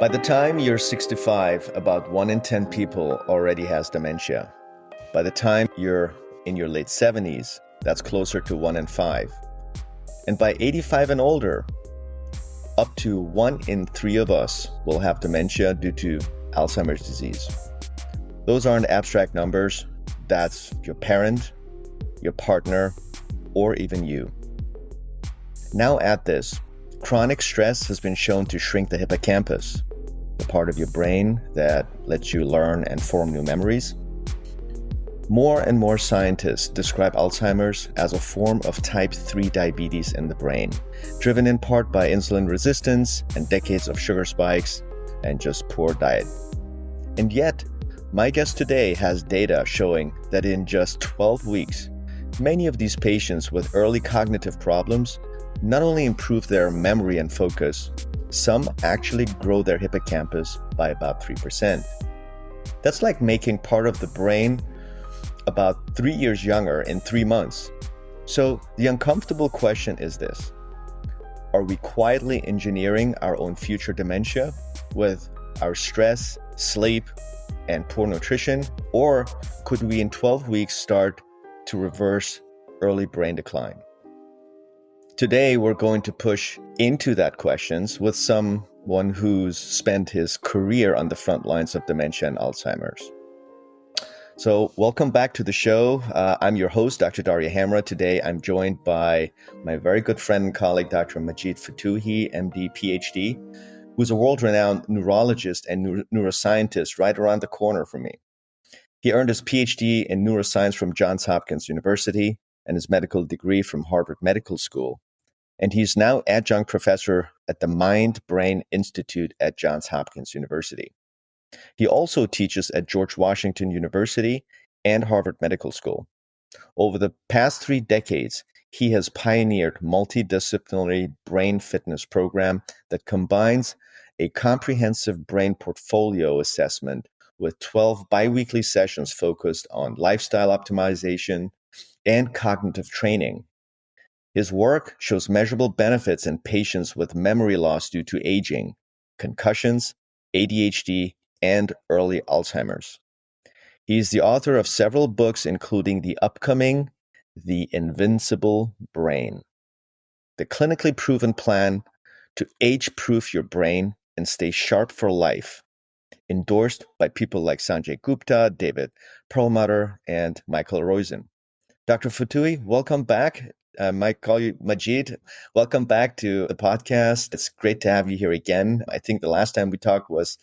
By the time you're 65, about 1 in 10 people already has dementia. By the time you're in your late 70s, that's closer to 1 in 5. And by 85 and older, up to 1 in 3 of us will have dementia due to Alzheimer's disease. Those aren't abstract numbers. That's your parent, your partner, or even you. Now add this. Chronic stress has been shown to shrink the hippocampus, the part of your brain that lets you learn and form new memories. More and more scientists describe Alzheimer's as a form of type 3 diabetes in the brain, driven in part by insulin resistance and decades of sugar spikes and just poor diet. And yet, my guest today has data showing that in just 12 weeks, many of these patients with early cognitive problems not only improve their memory and focus, some actually grow their hippocampus by about 3%. That's like making part of the brain about 3 years younger in 3 months. So the uncomfortable question is this: are we quietly engineering our own future dementia with our stress, sleep, and poor nutrition? Or could we in 12 weeks start to reverse early brain decline? Today, we're going to push into that questions with someone who's spent his career on the front lines of dementia and Alzheimer's. So welcome back to the show. I'm your host, Dr. Daria Hamra. Today, I'm joined by my very good friend and colleague, Dr. Majid Fotuhi, MD, PhD, who's a world-renowned neurologist and neuroscientist right around the corner from me. He earned his PhD in neuroscience from Johns Hopkins University and his medical degree from Harvard Medical School. And he's now adjunct professor at the Mind Brain Institute at Johns Hopkins University. He also teaches at George Washington University and Harvard Medical School. Over the past 3 decades, he has pioneered multidisciplinary brain fitness program that combines a comprehensive brain portfolio assessment with 12 biweekly sessions focused on lifestyle optimization and cognitive training. His work shows measurable benefits in patients with memory loss due to aging, concussions, ADHD, and early Alzheimer's. He is the author of several books, including the upcoming The Invincible Brain, the clinically proven plan to age-proof your brain and stay sharp for life, endorsed by people like Sanjay Gupta, David Perlmutter, and Michael Roizen. Dr. Fotuhi, welcome back. I might call you Majid. Welcome back to the podcast. It's great to have you here again. I think the last time we talked was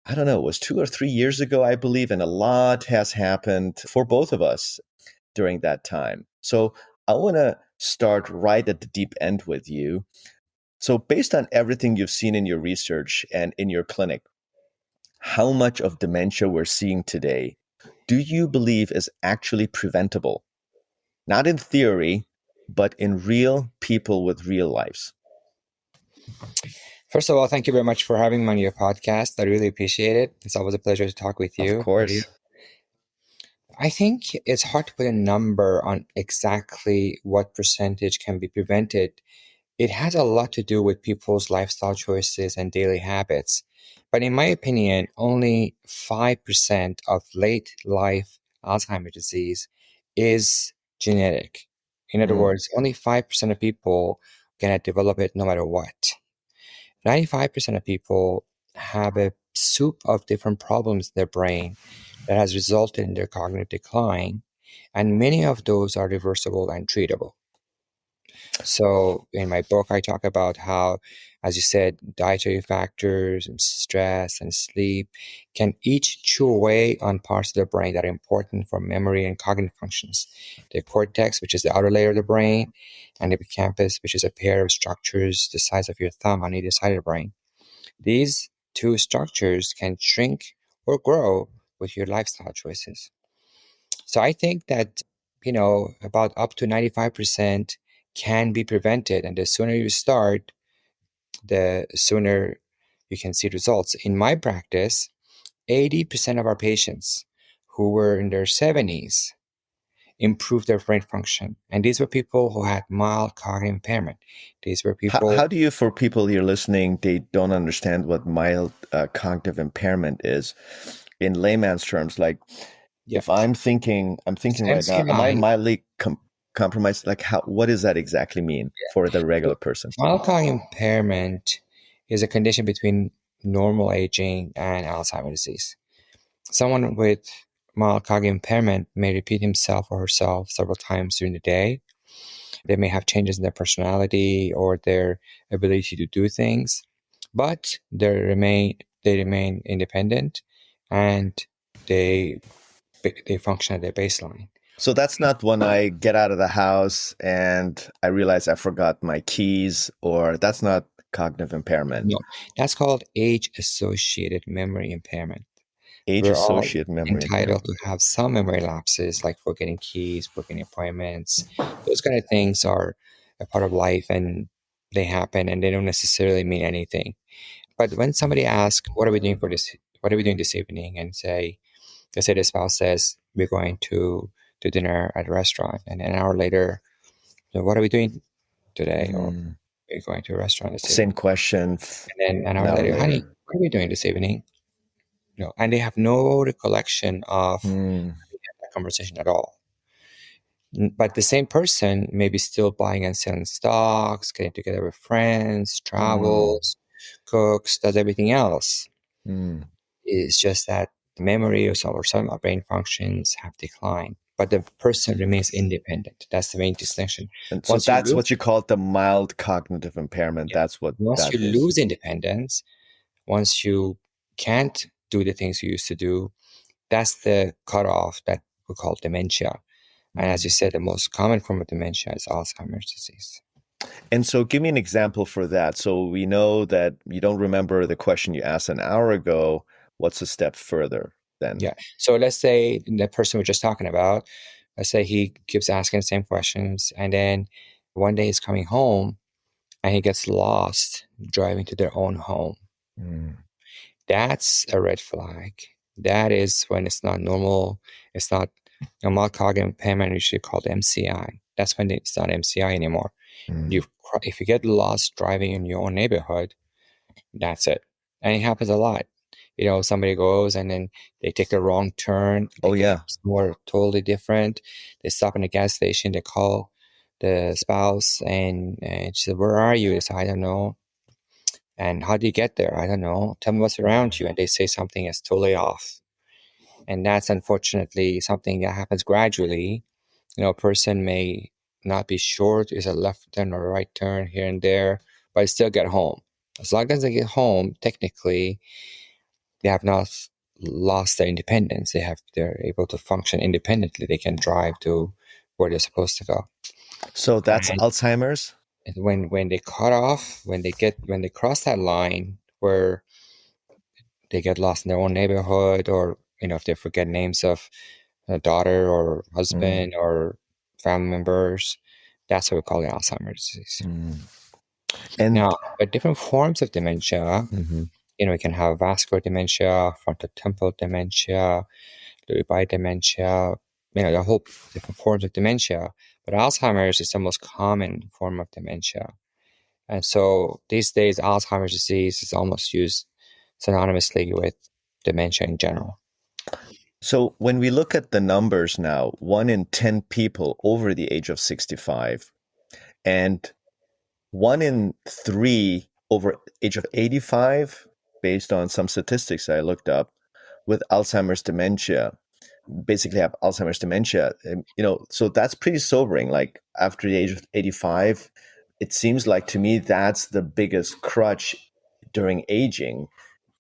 2 or 3 years ago, I believe, and a lot has happened for both of us during that time. So I want to start right at the deep end with you. So based on everything you've seen in your research and in your clinic, how much of dementia we're seeing today do you believe is actually preventable? Not in theory, but in real people with real lives. First of all, thank you very much for having me on your podcast. I really appreciate it. It's always a pleasure to talk with you. Of course. I think it's hard to put a number on exactly what percentage can be prevented. It has a lot to do with people's lifestyle choices and daily habits. But in my opinion, only 5% of late life Alzheimer's disease is genetic. In other words, only 5% of people can develop it no matter what. 95% of people have a soup of different problems in their brain that has resulted in their cognitive decline, and many of those are reversible and treatable. So in my book, I talk about how, as you said, dietary factors and stress and sleep can each chew away on parts of the brain that are important for memory and cognitive functions. The cortex, which is the outer layer of the brain, and the hippocampus, which is a pair of structures the size of your thumb on either side of the brain. These two structures can shrink or grow with your lifestyle choices. So I think that, about up to 95% can be prevented. And the sooner you start, the sooner you can see results. In my practice, 80% of our patients who were in their 70s improve their brain function. And these were people who had mild cognitive impairment. These were people. How do you, for people here listening, they don't understand what mild cognitive impairment is in layman's terms? Like, Yeah. if I'm thinking right now, am I MCI, mildly compromised? Like, what does that exactly mean for the regular person? mild cognitive impairment is a condition between normal aging and Alzheimer's disease. Someone with mild cognitive impairment may repeat himself or herself several times during the day. They may have changes in their personality or their ability to do things, but they remain independent, and they function at their baseline. So that's not when I get out of the house and I realize I forgot my keys, or that's not cognitive impairment. No, that's called age-associated memory impairment. Age We're all associated memory entitled impairment. to have some memory lapses, like forgetting keys, forgetting appointments. Those kind of things are a part of life, and they happen, and they don't necessarily mean anything. But when somebody asks, "What are we doing for this? What are we doing this evening?" and let's say the spouse says, "We're going to dinner at a restaurant," and an hour later, "What are we doing today?" or "We're going to a restaurant this Same evening." question And then an an hour hour later, "Honey, later. what are we doing this evening?" And they have no recollection of Mm, that conversation at all. But the same person may be still buying and selling stocks, getting together with friends, mm, travels, cooks, does everything else. mm. It's just that the memory or some brain functions have declined, but the person remains independent. That's the main distinction. And so Once you that's lose, what you call the mild cognitive impairment. yeah, That's what once that you is. lose independence, once you can't do the things you used to do, that's the cutoff that we call dementia. And as you said, the most common form of dementia is Alzheimer's disease. And so give me an example for that. So we know that you don't remember the question you asked an hour ago. What's a step further then? Yeah. So let's say the person we're just talking about, let's say he keeps asking the same questions, and then one day he's coming home and he gets lost driving to their own home. Mm, That's a red flag. That is when it's not normal. It's not a mild cognitive impairment, usually called MCI. That's when it's not MCI anymore. mm. If you get lost driving in your own neighborhood, that's it. And it happens a lot. Somebody goes and then they take a wrong turn. They Oh, get yeah. somewhere totally different. They stop in a gas station. They call the spouse and she said, "Where are you?" They say, "I don't know." "And how do you get there?" "I don't know." "Tell me what's around you." And they say something is totally off. And that's unfortunately something that happens gradually. A person may not be sure is a left turn or a right turn here and there, but still get home. As long as they get home, technically, they have not lost their independence. They're able to function independently. They can drive to where they're supposed to go. So that's And Alzheimer's? when they cut off, when they cross that line where they get lost in their own neighborhood, or if they forget names of a daughter or Mm, husband or family members, that's what we call Alzheimer's disease. mm. And Now, different forms of dementia, mhm. we can have vascular dementia, frontotemporal dementia, Lewy body dementia, the whole different forms of dementia. But Alzheimer's is the most common form of dementia. And so these days, Alzheimer's disease is almost used synonymously with dementia in general. So when we look at the numbers now, 1 in 10 people over the age of 65 and 1 in 3 over age of 85, based on some statistics I looked up, with Alzheimer's dementia, basically have Alzheimer's dementia. So that's pretty sobering. Like after the age of 85, it seems like to me that's the biggest crutch during aging.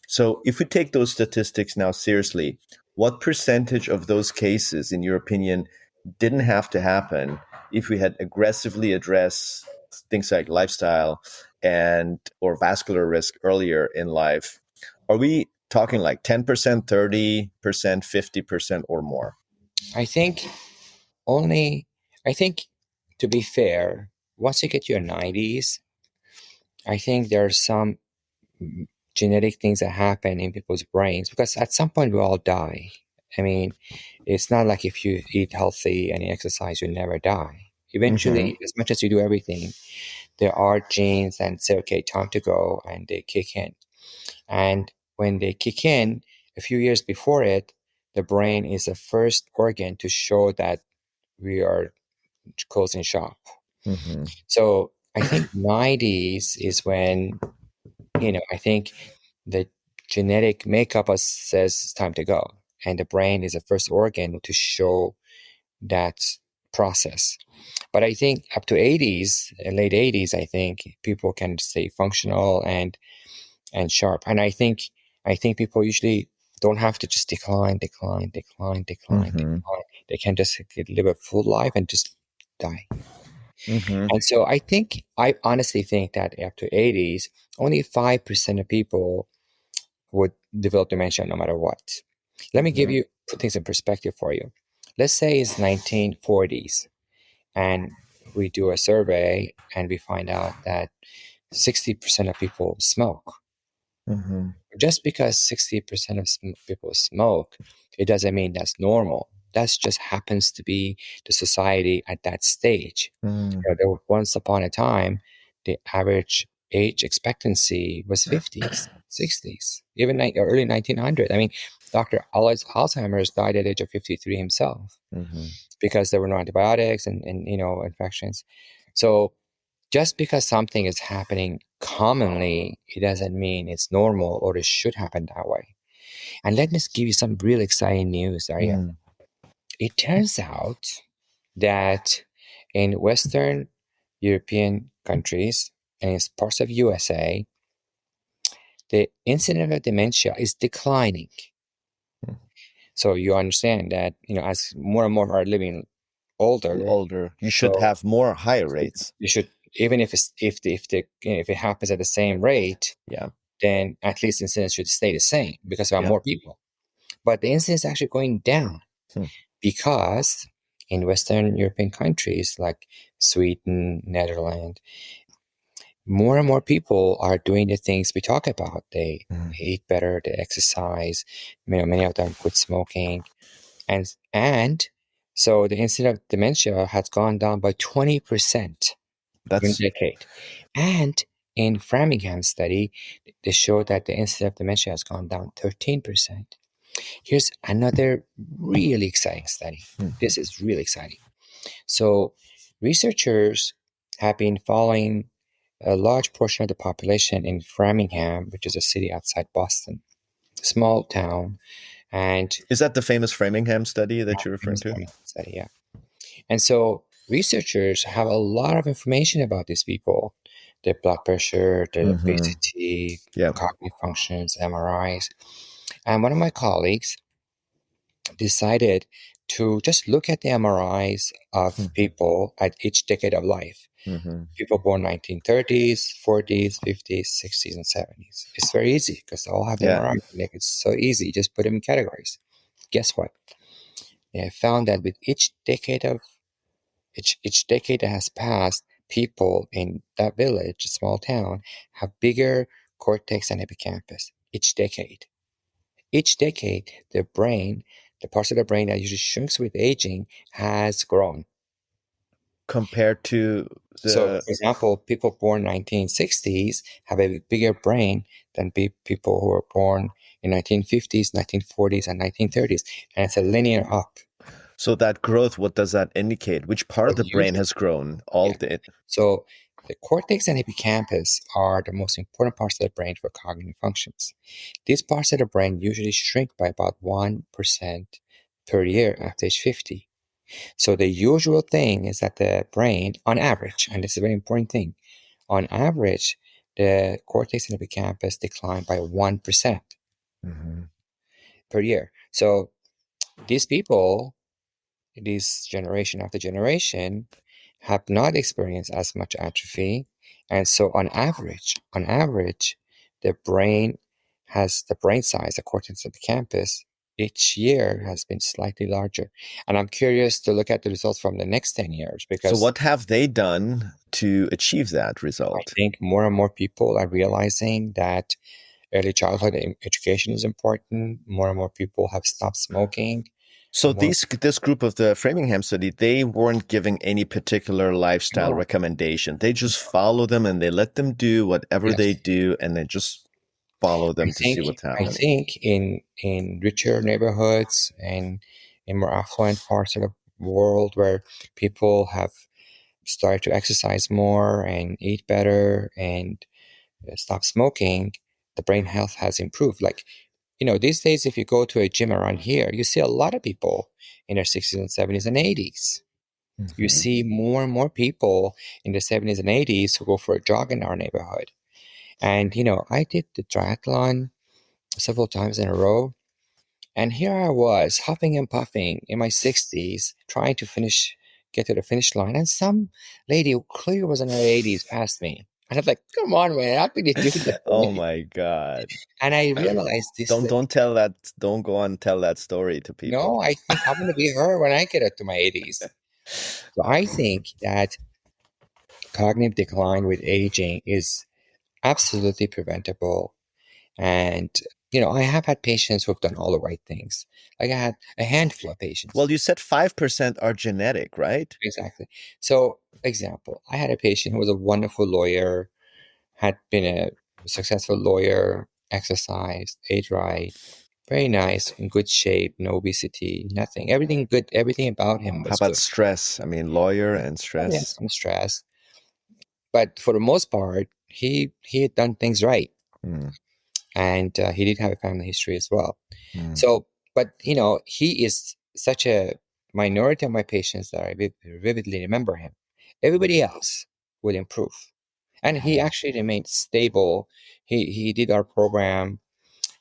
So if we take those statistics now seriously, what percentage of those cases, in your opinion, didn't have to happen if we had aggressively addressed things like lifestyle and or vascular risk earlier in life? Are we talking like 10%, 30%, 50% or more? I think only, I think to be fair, once you get to your 90s, I think there are some genetic things that happen in people's brains, because at some point we all die. I mean, it's not like if you eat healthy and you exercise, you never die. Eventually, as much as you do everything, there are genes and say, okay, time to go, and they kick in. And when they kick in, a few years before it, the brain is the first organ to show that we are closing shop. Mm-hmm. So I think 90s is when, I think the genetic makeup says it's time to go. And the brain is the first organ to show that process. But I think up to 80s, late 80s, I think people can stay functional and sharp. And I think people usually don't have to just decline. Mm-hmm. They can just live a full life and just die. Mm-hmm. And so I honestly think that after 80s, only 5% of people would develop dementia no matter what. Let me put things in perspective for you. Let's say it's 1940s and we do a survey and we find out that 60% of people smoke. Mm-hmm. Just because 60% of people smoke, it doesn't mean that's normal. That just happens to be the society at that stage. Mm-hmm. Once upon a time, the average age expectancy was 50s, 60s, even early 1900. I mean, Dr. Alzheimer's died at the age of 53 himself Mm-hmm. because there were no antibiotics and infections. So just because something is happening commonly, it doesn't mean it's normal or it should happen that way. And let me give you some real exciting news, Arya. Mm-hmm. It turns out that in Western European countries and in parts of USA, the incidence of dementia is declining. So you understand that, as more and more are living older, Older, you should so have more higher rates. you should, even if if it happens at the same rate, Yeah. then at least incidence should stay the same because there are Yeah. more people. But the incidence is actually going down Hmm. because in Western European countries like Sweden, Netherlands, more and more people are doing the things we talk about. They eat better, they exercise. Many of them quit smoking, and so the incidence of dementia has gone down by 20% in a That's decade. And in Framingham study, they showed that the incidence of dementia has gone down 13%. Here's another really exciting study. This is really exciting. So researchers have been following a large portion of the population in Framingham, which is a city outside Boston, small town, and is that the famous Framingham study that you're referring to? study, yeah. And so researchers have a lot of information about these people, their blood pressure, their Mm-hmm. obesity, Yeah. cognitive functions, MRIs. And one of my colleagues decided to just look at the MRIs of people at each decade of life. Mm-hmm. People born 1930s, 40s, 50s, 60s, and 70s. It's very easy because they all have the Yeah. MRI. It's so easy. Just put them in categories. Guess what? They have found that with each decade that has passed, people in that village, small town, have bigger cortex and hippocampus. Each decade, their brain, the parts of the brain that usually shrinks with aging, has grown. Compared to So, the for example, people born 1960s have a bigger brain than people who were born in 1950s, 1940s, and 1930s, and it's a linear up. so that growth, what does that indicate? Which part So of the brain has grown? All yeah. did. So the cortex and hippocampus are the most important parts of the brain for cognitive functions. These parts of the brain usually shrink by about 1% per year after age 50. So the usual thing is that the brain, on average, and this is a very important thing, on average, the cortex and hippocampus decline by 1% per year. So these people, this generation after generation, have not experienced as much atrophy. And so on average, the brain size, the cortex of the campus, each year has been slightly larger. And I'm curious to look at the results from the next 10 years So because what have they done to achieve that I result? think more and more people are realizing that Early childhood education is important. More and more people have stopped smoking. So More, this group of the Framingham study, they weren't giving any particular lifestyle no, recommendation. They just follow them and they let them do whatever they yes. do and then just follow I them to see think what's I happening. think in richer neighborhoods and in more affluent parts of the world where people have started to exercise more and eat better and stop smoking, the brain health has improved. Like, these days, if you go to a gym around here, you see a lot of people in their 60s and 70s and 80s. You Mhm. see more and more people in their 70s and 80s who go for a jog in our neighborhood. And, I did the triathlon several times in a row. And here I was, huffing and puffing in my 60s, trying to get to the finish line. And some lady who clearly was in her 80s passed me. And I was like, come on, man, how could you do that to Oh me? my God. And I realized this Don't lady, don't tell that don't go on and tell that story to no, people. I think I'm going to be her when I get up to my 80s. So I think that cognitive decline with aging is absolutely preventable. And, I have had patients who have done all the right things. Like I had a handful of patients. Well, you said 5% are genetic, right? Exactly. So, example, I had a patient who was a wonderful lawyer, had been a successful lawyer, exercised, ate right, very nice, in good shape, no obesity, nothing. Everything good, everything about him How was about good. stress? I mean, lawyer and Probably had stress. some stress, but for the most part, he had done things right, Mm, and he did have a family history as well. mm, So, but he is such a minority of my patients that I vividly remember him. Everybody else will improve, and he actually remained stable. He did our program,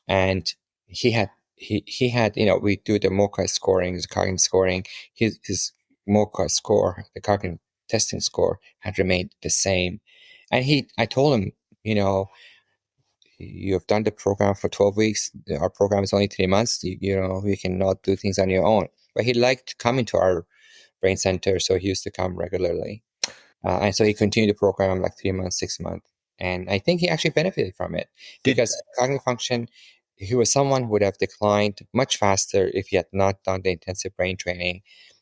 and he had he had we do the MOCA scoring, the cognitive scoring. His MOCA score, the cognitive testing score, had remained the same, and I told him, you know you have done the program for 12 weeks. Our program is only 3 months. You cannot do things on your own. But he liked coming to our brain center, so he used to come regularly. And so he continued the program like 3 months, 6 months. And I think he actually benefited from it Did because cognitive function, he was someone who would have declined much faster if he had not done the intensive brain training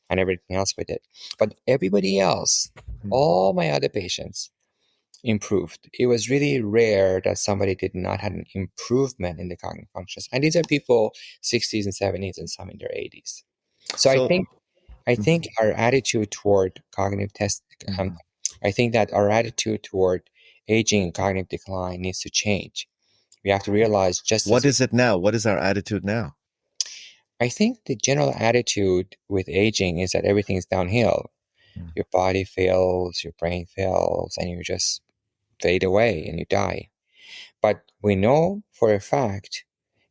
and everything else with it. But everybody else, all my other patients, improved. It was really rare that somebody did not have an improvement in the cognitive functions. And these are people 60s and 70s and some in their 80s. So I so? think I think our attitude toward Mhm. I think that our attitude toward aging and cognitive decline needs to change. We have to realize just What as is it now? What is our attitude now? I think the general attitude with aging is that everything is downhill. Mm. Your body fails, your brain fails, and you just fade away and you die. But we know for a fact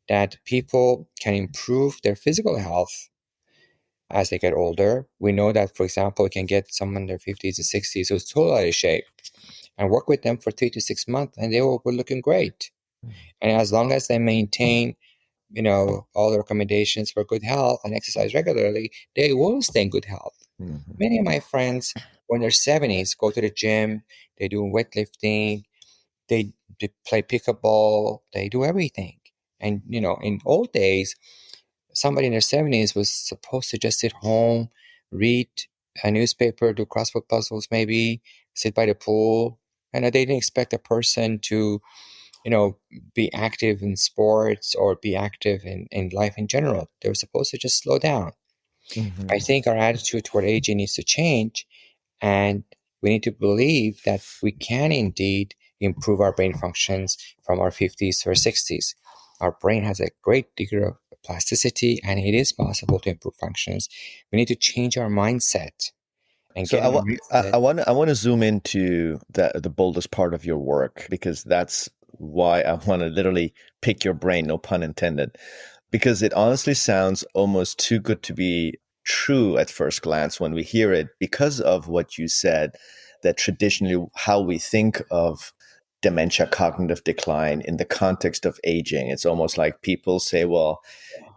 that people can improve their physical health as they get older. We know that, for example, you can get someone in their 50s and 60s who's totally out of shape and work with them for 3 to 6 months and they will be looking great. And as long as they maintain, all the recommendations for good health and exercise regularly, they will stay in good health. Mhm. Many of my friends, when they're 70s, go to the gym, they do weightlifting, they play pickleball, they do everything. And in old days, somebody in their 70s was supposed to just sit home, read a newspaper, do crossword puzzles, maybe sit by the pool. And they didn't expect a person to, you know, be active in sports or be active in life in general. They were supposed to just slow down. I Mhm. think our attitude toward aging needs to change, and we need to believe that we can indeed improve our brain functions from our 50s to our 60s. Our brain has a great degree of plasticity, and it is possible to improve functions. We need to change our mindset and So get a mindset. I want to zoom into the boldest part of your work because that's why I want to literally pick your brain, no pun intended, because it honestly sounds almost too good to be true at first glance when we hear it because of what you said, that traditionally how we think of dementia, cognitive decline in the context of aging. It's almost like people say, well,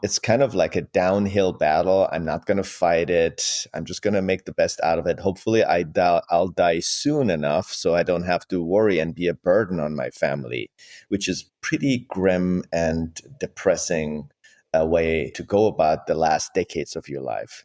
it's kind of like a downhill battle. I'm not going to fight it. I'm just going to make the best out of it. Hopefully, I'll die soon enough so I don't have to worry and be a burden on my family, which is pretty grim and depressing way to go about the last decades of your life.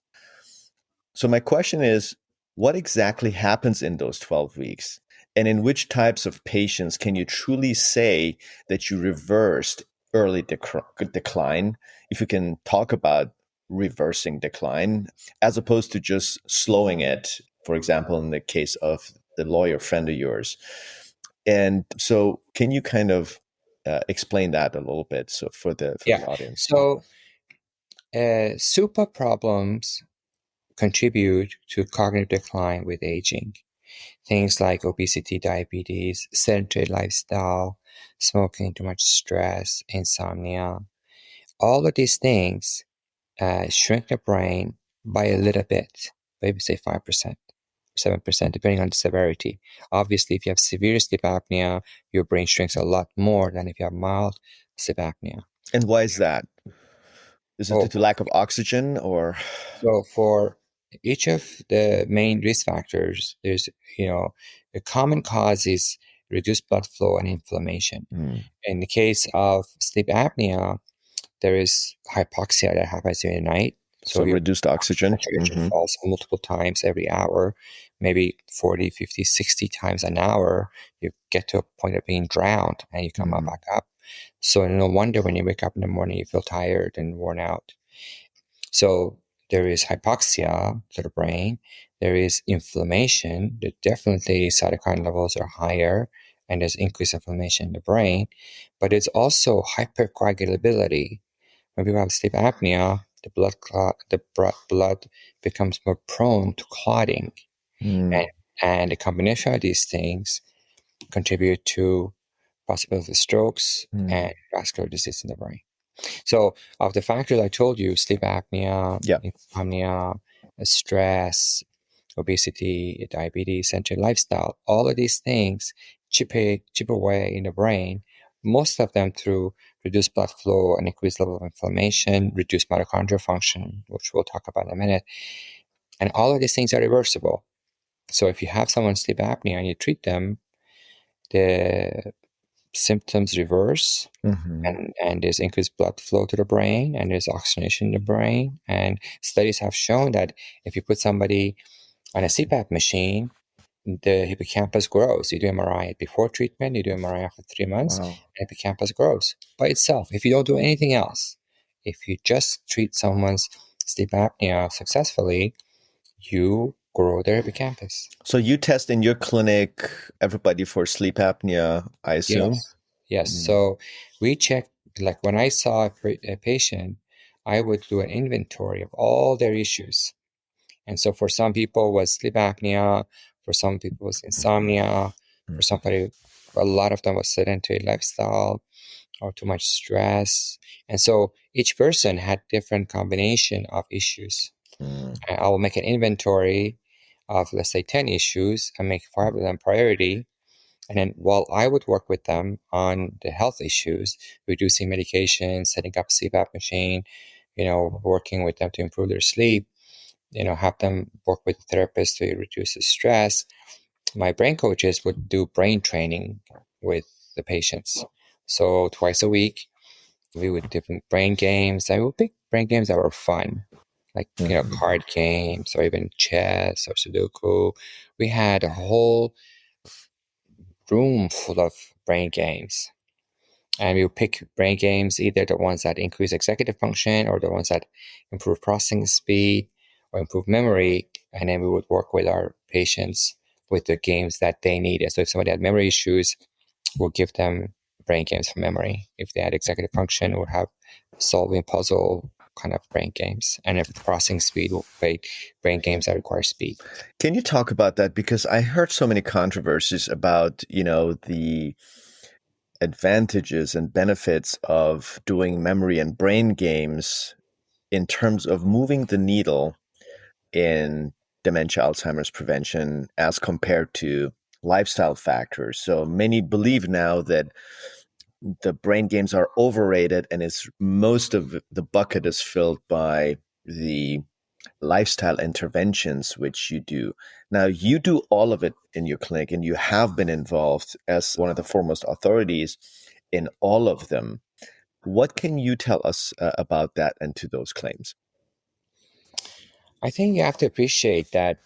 So my question is, what exactly happens in those 12 weeks? And in which types of patients can you truly say that you reversed early decline, if you can talk about reversing decline, as opposed to just slowing it, for example, in the case of the lawyer friend of yours? And so can you kind of explain that a little bit so for the Yeah. audience? So, SUPA problems contribute to cognitive decline with aging. Things like obesity, diabetes, sedentary lifestyle, smoking, too much stress, insomnia. All of these things shrink the brain by a little bit, maybe say 5%, 7%, depending on the severity. Obviously, if you have severe sleep apnea, your brain shrinks a lot more than if you have mild sleep apnea. And why is that? Is it due Oh, to lack of oxygen or? so for each of the main risk factors, there's, the common cause is reduced blood flow and inflammation. Hmm. In the case of sleep apnea, there is hypoxia that happens during the night. So So your reduced oxygen. saturation falls multiple times every hour, maybe 40, 50, 60 times an hour. You get to a point of being drowned and you come up back up. So no wonder when you wake up in the morning, you feel tired and worn out. So there is hypoxia to the brain. There is inflammation. There definitely cytokine levels are higher and there's increased inflammation in the brain. But it's also hypercoagulability. When people have sleep apnea, the blood becomes more prone to clotting. Mm. And the combination of these things contribute to possibility of strokes and vascular disease in the brain. So of the factors I told you, sleep apnea, Yeah. insomnia, stress, obesity, diabetes, sedentary lifestyle, all of these things chip away in the brain, most of them through reduced blood flow and increased level of inflammation, reduced mitochondrial function, which we'll talk about in a minute. And all of these things are reversible. So if you have someone sleep apnea and you treat them, the symptoms reverse, and there's increased blood flow to the brain, and there's oxygenation in the brain. And studies have shown that if you put somebody on a CPAP machine, the hippocampus grows. You do MRI before treatment, you do MRI after 3 months, Wow. and hippocampus grows by itself. If you don't do anything else, if you just treat someone's sleep apnea successfully, you grow their hippocampus. So you test in your clinic everybody for sleep apnea, I assume? Yes. Yes. So we check, like when I saw a patient, I would do an inventory of all their issues. And so for some people it was sleep apnea, for some people it was insomnia, for somebody, a lot of them was sedentary lifestyle or too much stress. And so each person had different combination of issues. I will make an inventory of, let's say, 10 issues and make 5 of them priority. And then while I would work with them on the health issues, reducing medication, setting up CPAP machine, working with them to improve their sleep, have them work with a therapist to reduce the stress. My brain coaches would do brain training with the patients. So twice a week, we would do different brain games. I would pick brain games that were fun, like, card games or even chess or Sudoku. We had a whole room full of brain games. And we would pick brain games, either the ones that increase executive function or the ones that improve processing speed or improve memory. And then we would work with our patients with the games that they needed. So if somebody had memory issues, we'll give them brain games for memory. If they had executive function, we'll have solving puzzle kind of brain games. And if it's processing speed, we'll play brain games that require speed. Can you talk about that? Because I heard so many controversies about, the advantages and benefits of doing memory and brain games in terms of moving the needle in dementia, Alzheimer's prevention as compared to lifestyle factors. So many believe now that the brain games are overrated, and it's most of the bucket is filled by the lifestyle interventions which you do. Now, you do all of it in your clinic, and you have been involved as one of the foremost authorities in all of them. What can you tell us about that and to those claims? I think you have to appreciate that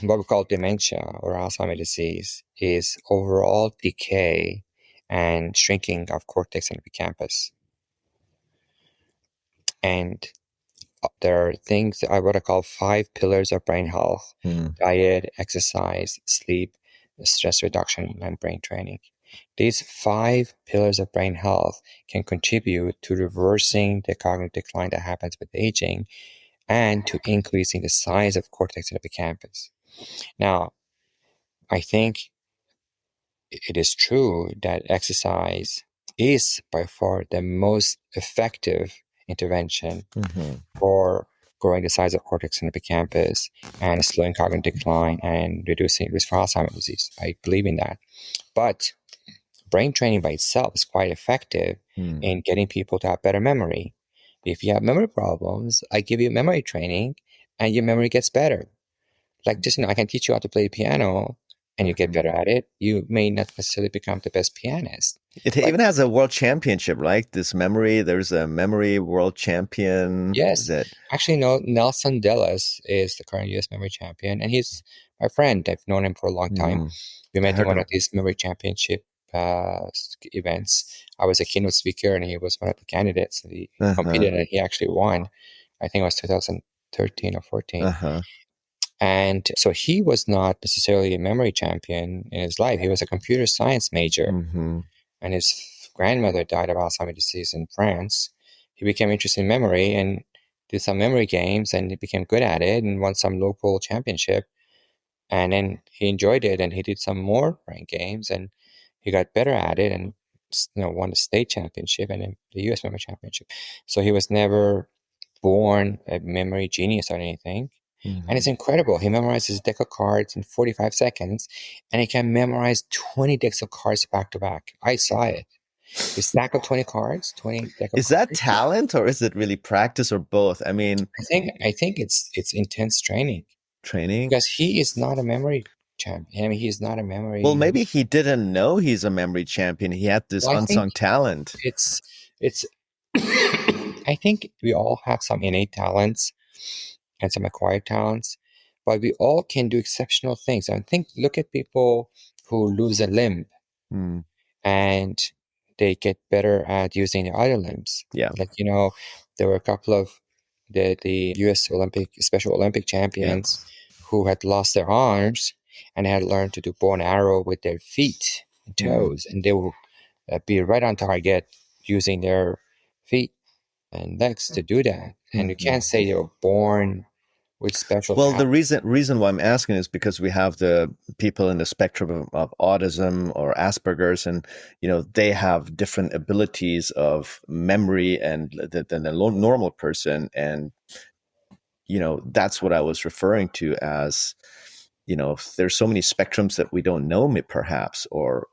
what we call dementia or Alzheimer's disease is overall decay and shrinking of cortex and hippocampus. And there are things, what I call 5 pillars of brain health: diet, exercise, sleep, stress reduction, and brain training. These 5 pillars of brain health can contribute to reversing the cognitive decline that happens with aging and to increasing the size of cortex and hippocampus. Now, I think it is true that exercise is by far the most effective intervention for growing the size of cortex and hippocampus and slowing cognitive decline and reducing risk for Alzheimer's disease. I believe in that. But brain training by itself is quite effective in getting people to have better memory. If you have memory problems, I give you memory training and your memory gets better. Like just, I can teach you how to play piano and you get better at it. You may not necessarily become the best pianist. It even has a world championship, right? There's a memory world champion. Yes. Actually, no, Nelson Dellis is the current U.S. memory champion, and he's my friend. I've known him for a long time. We met in one of these memory championship events. I was a keynote speaker, and he was one of the candidates. He competed, and he actually won. I think it was 2013 or 14. And so he was not necessarily a memory champion in his life. He was a computer science major, and his grandmother died of Alzheimer's disease in France. He became interested in memory and did some memory games, and he became good at it and won some local championship. And then he enjoyed it, and he did some more brain games, and he got better at it, and won the state championship and then the U.S. memory championship. So he was never born a memory genius or anything. And it's incredible. He memorizes a deck of cards in 45 seconds, and he can memorize 20 decks of cards back to back. I saw it. You stack up 20 cards, 20 deck of cards. Is that talent or is it really practice or both? I mean, I think it's intense training. Training? Because he is not a memory champion. I mean, he's not a memory. Well, maybe he didn't know he's a memory champion. He had this unsung talent. It's I think we all have some innate talents and some acquired talents, but we all can do exceptional things. I think, look at people who lose a limb and they get better at using the other limbs. Yeah. Like, there were a couple of the U.S. Special Olympic champions who had lost their arms and had learned to do bow and arrow with their feet and toes, and they will be right on target using their feet and legs to do that. And you can't say they were born with special Well, talent. the reason why I'm asking is because we have the people in the spectrum of autism or Asperger's, and they have different abilities of memory than a normal person, and that's what I was referring to as there's so many spectrums that we don't know, perhaps, or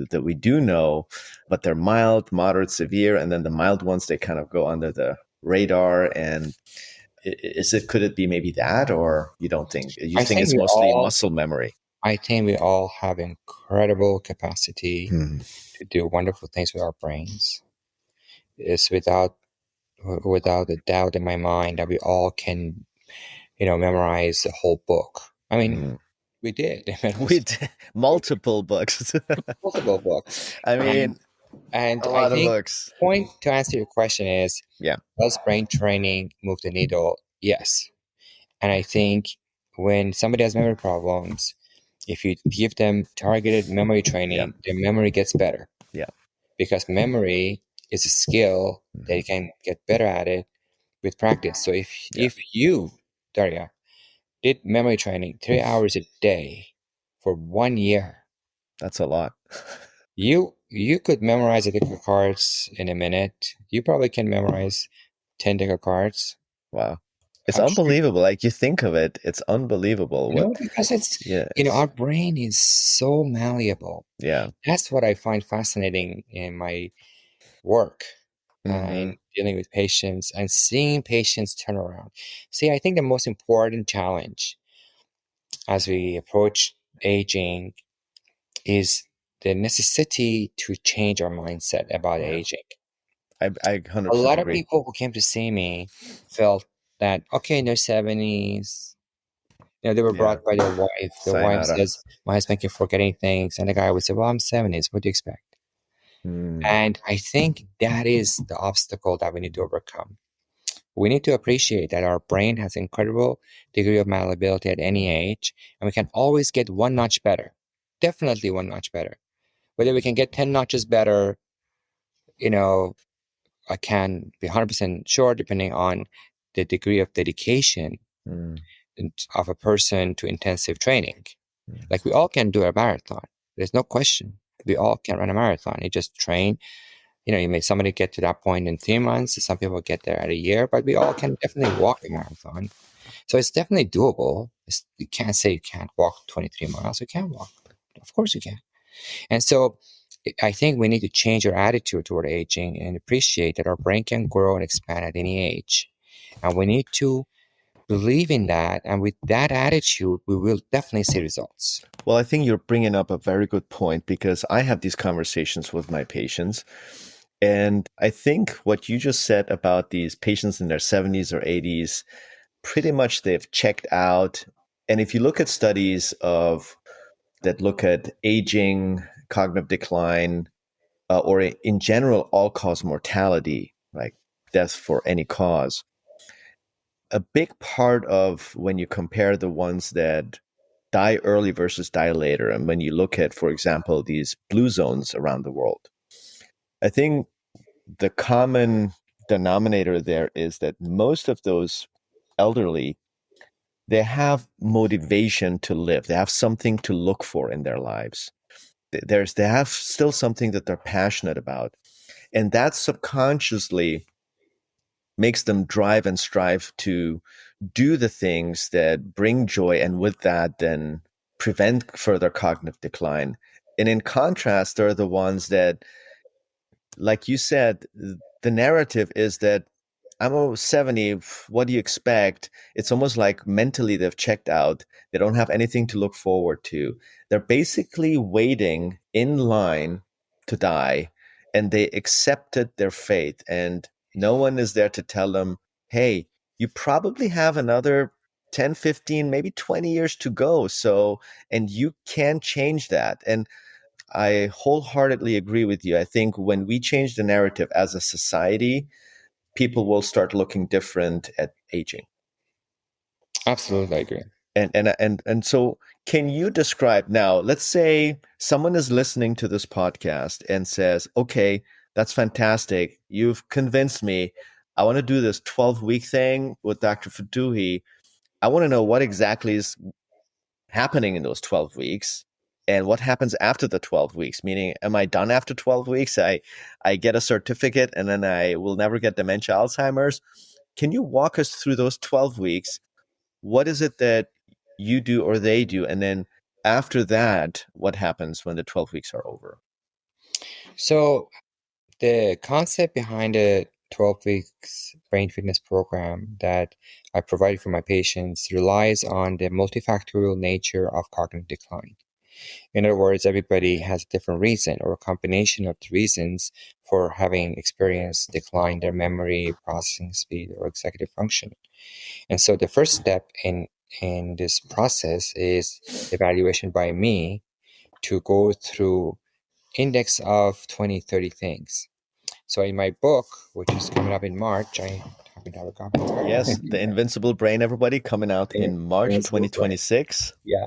that we do know, but they're mild, moderate, severe, and then the mild ones, they kind of go under the radar. And could it be maybe that, or you don't think? You think it's mostly muscle memory? I think we all have incredible capacity to do wonderful things with our brains. It's without a doubt in my mind that we all can, memorize a whole book. I mean, we did. We did multiple books. Multiple books. I mean, and a lot I think of books. The point to answer your question is, does brain training move the needle? Yes. And I think when somebody has memory problems, if you give them targeted memory training, their memory gets better. Yeah. Because memory is a skill that you can get better at it with practice. So if you, Daria, did memory training 3 hours a day for 1 year, that's a lot. You could memorize a deck of cards in a minute. You probably can memorize 10 deck of cards. Wow. It's I'm sure unbelievable. Like, you think of it, it's unbelievable what, because it's, yeah, it's, our brain is so malleable. yeah. That's what I find fascinating in my work Hmm. in dealing with patients and seeing patients turn around. See, I think the most important challenge as we approach aging is the necessity to change our mindset about Yeah. aging. I A 100% lot of agree. people who came to see me felt that, okay, in their 70s, they were Yeah. brought by their wife. The wife Sayonara. says, my husband keep forgetting things. And the guy would say, well, I'm 70s. What do you expect? Mm, And I think that is the obstacle that we need to overcome. We need to appreciate that our brain has incredible degree of malleability at any age, and we can always get one notch better. Definitely one notch better. Whether we can get 10 notches better, you know, I can be 100% sure depending on the degree of dedication mm, of a person to intensive training. mm, Like we all can do a marathon. There's no question. We all can run a marathon. You just train. You may somebody get to that point in 3 months. Some people get there at a year, but we all can definitely walk a marathon. So it's definitely doable. You can't say you can't walk 23 miles. You can walk. Of course you can. And so I think we need to change our attitude toward aging and appreciate that our brain can grow and expand at any age. And we need to believe in that. And with that attitude, we will definitely see results. Well, I think you're bringing up a very good point, because I have these conversations with my patients. And I think what you just said about these patients in their 70s or 80s, pretty much they've checked out. And if you look at studies of that look at aging, cognitive decline, or in general, all cause mortality, like death for any cause, a big part of when you compare the ones that die early versus die later, and when you look at, for example, these blue zones around the world, I think the common denominator there is that most of those elderly, they have motivation to live. They have something to look for in their lives. They have still something that they're passionate about, and that subconsciously makes them drive and strive to do the things that bring joy, and with that then prevent further cognitive decline. And in contrast, there are the ones that, like you said, the narrative is that I'm over 70. What do you expect? It's almost like mentally they've checked out. They don't have anything to look forward to. They're basically waiting in line to die, and they accepted their fate. And no one is there to tell them, hey, you probably have another 10, 15, maybe 20 years to go. So, and you can change that. And I wholeheartedly agree with you. I think when we change the narrative as a society, people will start looking different at aging. Absolutely, I agree. And so, can you describe now, let's say someone is listening to this podcast and says, okay, that's fantastic, you've convinced me, I want to do this 12-week thing with Dr. Fotuhi. I want to know what exactly is happening in those 12 weeks, and what happens after the 12 weeks, meaning, am I done after 12 weeks? I get a certificate and then I will never get dementia, Alzheimer's. Can you walk us through those 12 weeks? What is it that you do or they do, and then after that, what happens when the 12 weeks are over? So the concept behind the 12 weeks brain fitness program that I provide for my patients relies on the multifactorial nature of cognitive decline. In other words, everybody has a different reason or a combination of reasons for having experienced decline in their memory, processing speed, or executive function. And so the first step in this process is evaluation by me to go through index of 20, 30 things. So in my book, which is coming up in March, I happen to have a copy Yes, here. the Invincible Brain, everybody, coming out in March Invincible Brain. 2026. Yeah.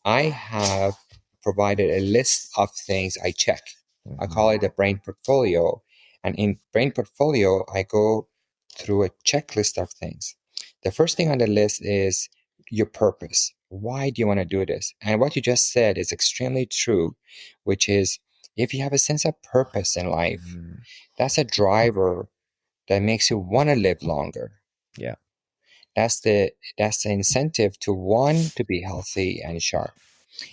I have provided a list of things I check. I Mm-hmm. call it a brain portfolio. And in brain portfolio, I go through a checklist of things. The first thing on the list is your purpose. Why do you want to do this? And what you just said is extremely true, which is if you have a sense of purpose in life, Mm-hmm. that's a driver that makes you want to live longer. Yeah. That's the incentive to want to be healthy and sharp.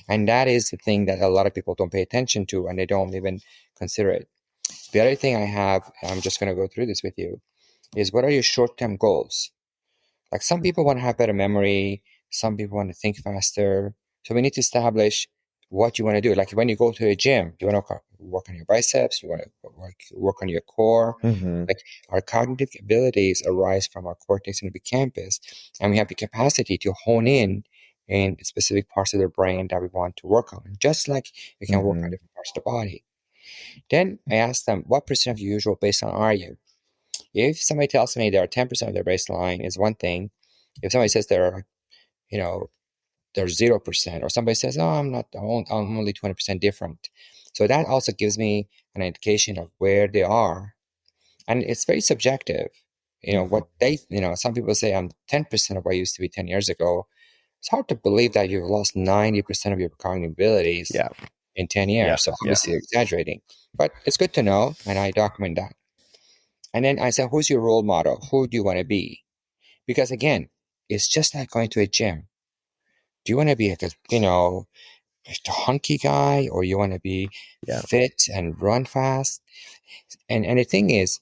And that is the thing that a lot of people don't pay attention to, and they don't even consider it. The other thing I have, I'm just going to go through this with you, is what are your short-term goals? Like some people want to have better memory, some people want to think faster. So we need to establish what you want to do. Like when you go to a gym, you want to work on your biceps, you want to work on your core. Like our cognitive abilities arise from our cortex and hippocampus, and we have the capacity to hone in specific parts of the brain that we want to work on, just like we can work on different parts of the body. Then I ask them, what percent of your usual baseline are you? If somebody tells me they're 10% of their baseline is one thing. If somebody says they're 0%, or somebody says, oh, I'm only 20% different. So that also gives me an indication of where they are. And it's very subjective. What some people say I'm 10% of what I used to be 10 years ago. It's hard to believe that you've lost 90% of your cognitive abilities in 10 years. Yeah. So obviously you're exaggerating, but it's good to know. And I document that. And then I say, who's your role model? Who do you want to be? Because again, it's just like going to a gym. Do you want to be like a hunky guy, or you want to be fit and run fast? And the thing is,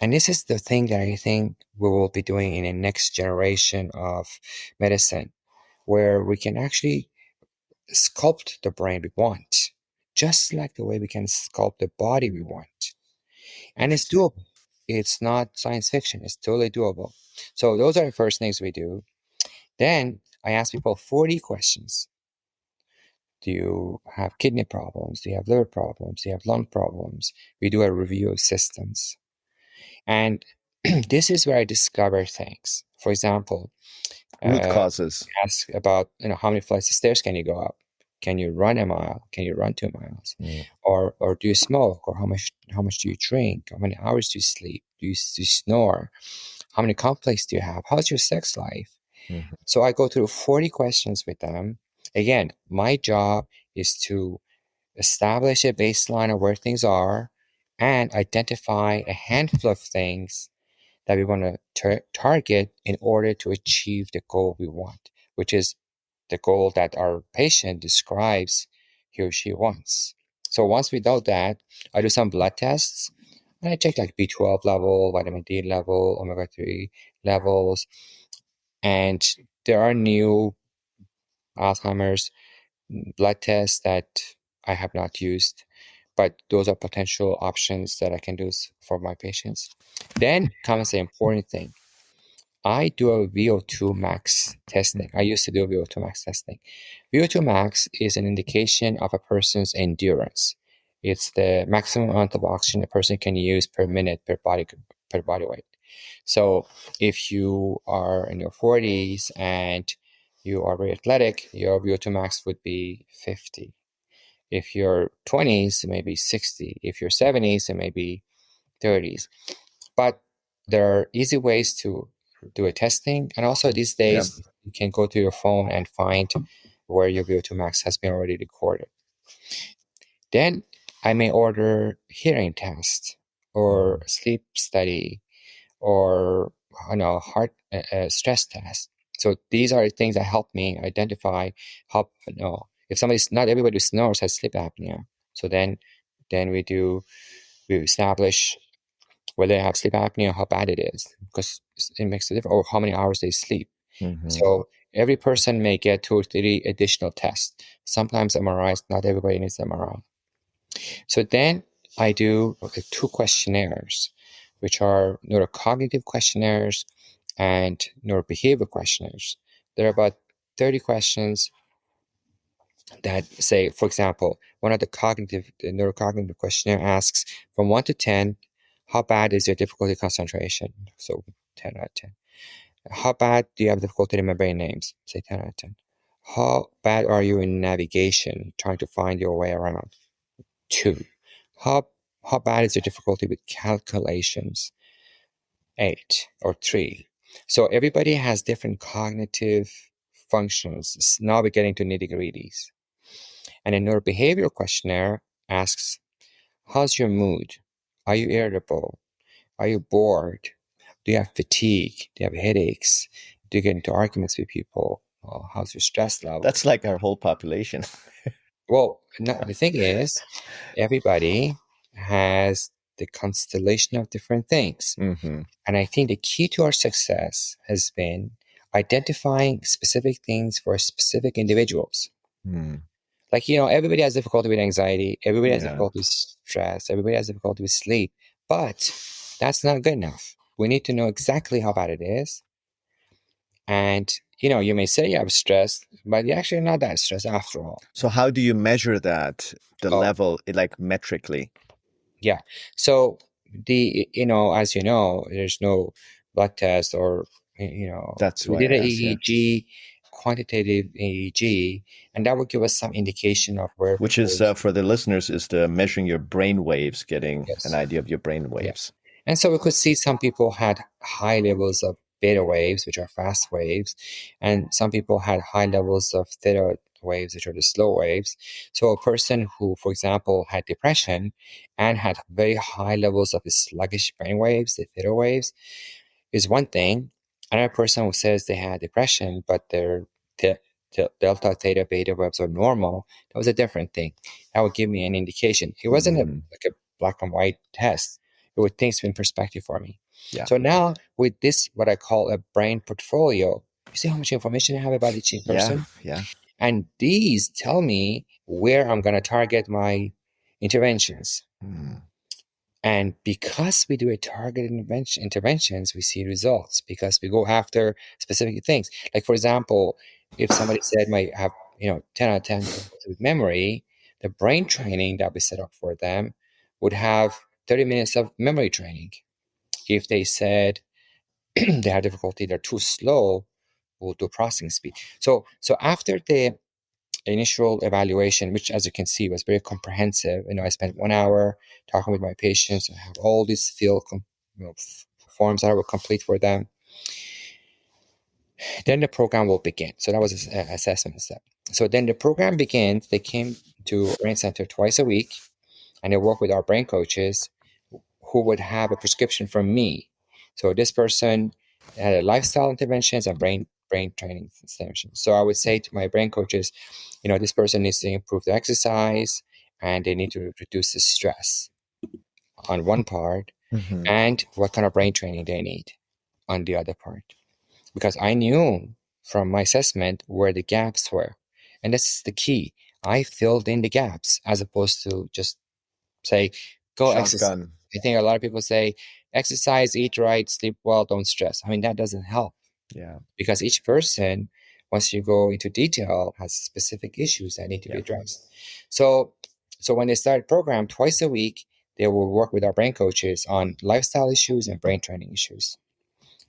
and this is the thing that I think we will be doing in the next generation of medicine, where we can actually sculpt the brain we want, just like the way we can sculpt the body we want. And it's doable. It's not science fiction. It's totally doable. So those are the first things we do. Then I ask people 40 questions. Do you have kidney problems? Do you have liver problems? Do you have lung problems? We do a review of systems. And this is where I discover things. For example, root causes. Ask about how many flights of stairs can you go up? Can you run a mile? Can you run 2 miles? Or do you smoke? Or how much do you drink? How many hours do you sleep? Do you snore? How many conflicts do you have? How's your sex life? So I go through 40 questions with them. Again, my job is to establish a baseline of where things are and identify a handful of things that we want to target in order to achieve the goal we want, which is the goal that our patient describes he or she wants. So once we know that, I do some blood tests and I check like B12 level, vitamin D level, omega-3 levels. And there are new Alzheimer's blood tests that I have not used, but those are potential options that I can do for my patients. Then comes the important thing. I do a VO2 max testing. I used to do VO2 max testing. VO2 max is an indication of a person's endurance. It's the maximum amount of oxygen a person can use per minute per body weight. So if you are in your 40s and you are very athletic, your VO2 max would be 50. If you're 20s, it may be 60. If you're 70s, it may be 30s. But there are easy ways to do a testing. And also these days, you can go to your phone and find where your VO2 max has been already recorded. Then I may order hearing test or sleep study or heart stress test. So these are things that help me identify how if not everybody who snores has sleep apnea. So then we establish whether they have sleep apnea, how bad it is, because it makes a difference, or how many hours they sleep. So every person may get 2 or 3 additional tests. Sometimes MRIs, not everybody needs MRI. So then I do 2 questionnaires, which are neurocognitive questionnaires and neurobehavioral questionnaires. There are about 30 questions that say, for example, one of the neurocognitive questionnaire asks from 1 to 10, how bad is your difficulty concentration? So 10 out of 10. How bad do you have difficulty remembering names? Say 10 out of 10. How bad are you in navigation, trying to find your way around? 2. How bad is your difficulty with calculations? 8 or 3. So everybody has different cognitive functions. Now we're getting to nitty-gritties. And a neurobehavioral questionnaire asks, how's your mood? Are you irritable? Are you bored? Do you have fatigue? Do you have headaches? Do you get into arguments with people? Oh, how's your stress level? That's like our whole population. Well, the thing is, everybody has the constellation of different things. Mm-hmm. And I think the key to our success has been identifying specific things for specific individuals. Mm. Like, everybody has difficulty with anxiety, everybody has Yeah. difficulty with stress, everybody has difficulty with sleep, but that's not good enough. We need to know exactly how bad it is. And, you may say you have stress, but you're actually not that stressed after all. So how do you measure that, the Oh, level, like metrically? yeah. So as you know, there's no blood test or, That's we why I did an asked, yeah. EEG, quantitative EEG, and that would give us some indication of where Which people. is, for the listeners, is the measuring your brain waves, getting an Yes. idea of your brain Yeah. waves. And so we could see some people had high levels of beta waves, which are fast waves, and some people had high levels of theta waves, which are the slow waves. So a person who, for example, had depression and had very high levels of sluggish brain waves, the theta waves, is one thing. Another person who says they had depression, but their delta, theta, beta waves are normal, that was a different thing. That would give me an indication. It wasn't like a black and white test. It would things in perspective for me. Yeah. So now with this, what I call a brain portfolio, you see how much information I have about each person? Yeah. And these tell me where I'm going to target my interventions. Mm. And because we do a targeted interventions, we see results because we go after specific things. Like, for example, if somebody said might have 10 out of 10 with memory, the brain training that we set up for them would have 30 minutes of memory training. If they said they have difficulty, they're too slow, we'll do processing speed. So after the initial evaluation, which, as you can see, was very comprehensive. I spent 1 hour talking with my patients. I have all these field forms that I will complete for them. Then the program will begin. So that was an assessment step. So then the program begins. They came to Brain Center twice a week, and they work with our brain coaches who would have a prescription from me. So this person had a lifestyle interventions and brain training interventions. So I would say to my brain coaches, this person needs to improve the exercise and they need to reduce the stress on one part, Mm-hmm. and what kind of brain training they need on the other part. Because I knew from my assessment where the gaps were. And that's the key. I filled in the gaps as opposed to just say, go exercise. Shotgun. I think a lot of people say, exercise, eat right, sleep well, don't stress. I mean, that doesn't help. Yeah. Because each person, once you go into detail, has specific issues that need to be addressed. So when they start program twice a week, they will work with our brain coaches on lifestyle issues and brain training issues.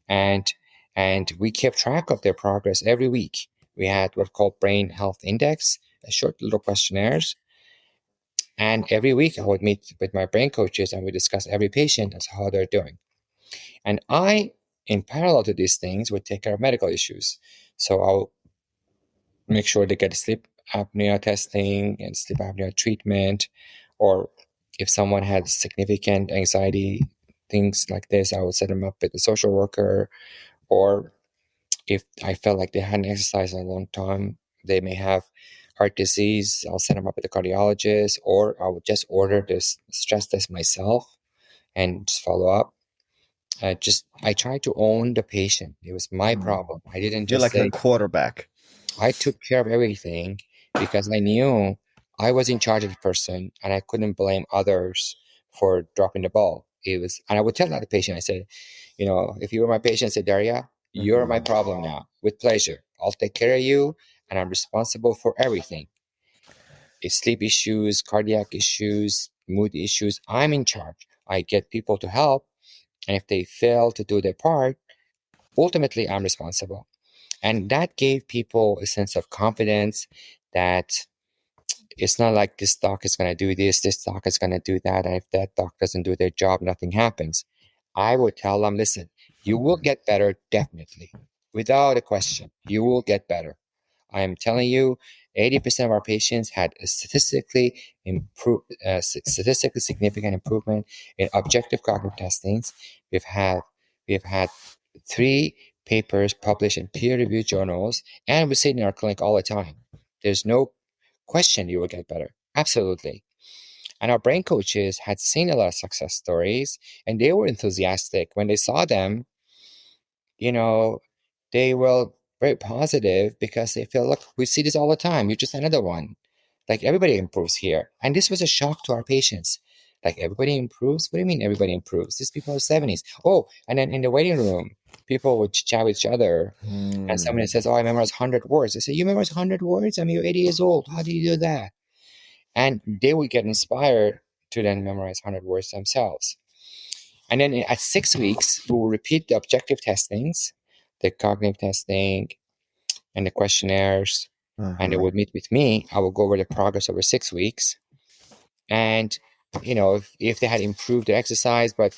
And we kept track of their progress every week. We had what's called Brain Health Index, a short little questionnaires. And every week I would meet with my brain coaches and we discuss every patient as how they're doing. And I, in parallel to these things, would take care of medical issues. So I'll make sure they get sleep apnea testing and sleep apnea treatment. Or if someone had significant anxiety, things like this, I would set them up with a social worker. Or if I felt like they hadn't exercised in a long time, they may have heart disease, I'll set them up with a cardiologist, or I would just order this stress test myself and just follow up. I tried to own the patient. It was my problem. I didn't You're just like a say, quarterback. I took care of everything because I knew I was in charge of the person and I couldn't blame others for dropping the ball. And I would tell that patient, I said, if you were my patient, I said, Daria, you're my problem now. With pleasure. I'll take care of you and I'm responsible for everything. If sleep issues, cardiac issues, mood issues, I'm in charge. I get people to help. And if they fail to do their part, ultimately I'm responsible. And that gave people a sense of confidence that it's not like this doc is going to do this doc is going to do that. And if that doc doesn't do their job, nothing happens. I would tell them, listen, you will get better, definitely. Without a question, you will get better. I am telling you, 80% of our patients had a statistically significant improvement in objective cognitive testings. We've had 3 papers published in peer-reviewed journals, and we see it in our clinic all the time. There's no question you will get better. Absolutely. And our brain coaches had seen a lot of success stories, and they were enthusiastic. When they saw them, they were very positive because they feel, look, we see this all the time. You're just another one. Like, everybody improves here. And this was a shock to our patients. Like, everybody improves? What do you mean everybody improves? These people are 70s. Oh, and then in the waiting room, people would chat with each other. And somebody says, oh, I memorized 100 words. They say, you memorized 100 words? I mean, you're 80 years old. How do you do that? And they would get inspired to then memorize 100 words themselves. And then at 6 weeks, we will repeat the objective testings, the cognitive testing, and the questionnaires. And they would meet with me. I will go over the progress over 6 weeks. And, if they had improved their exercise, but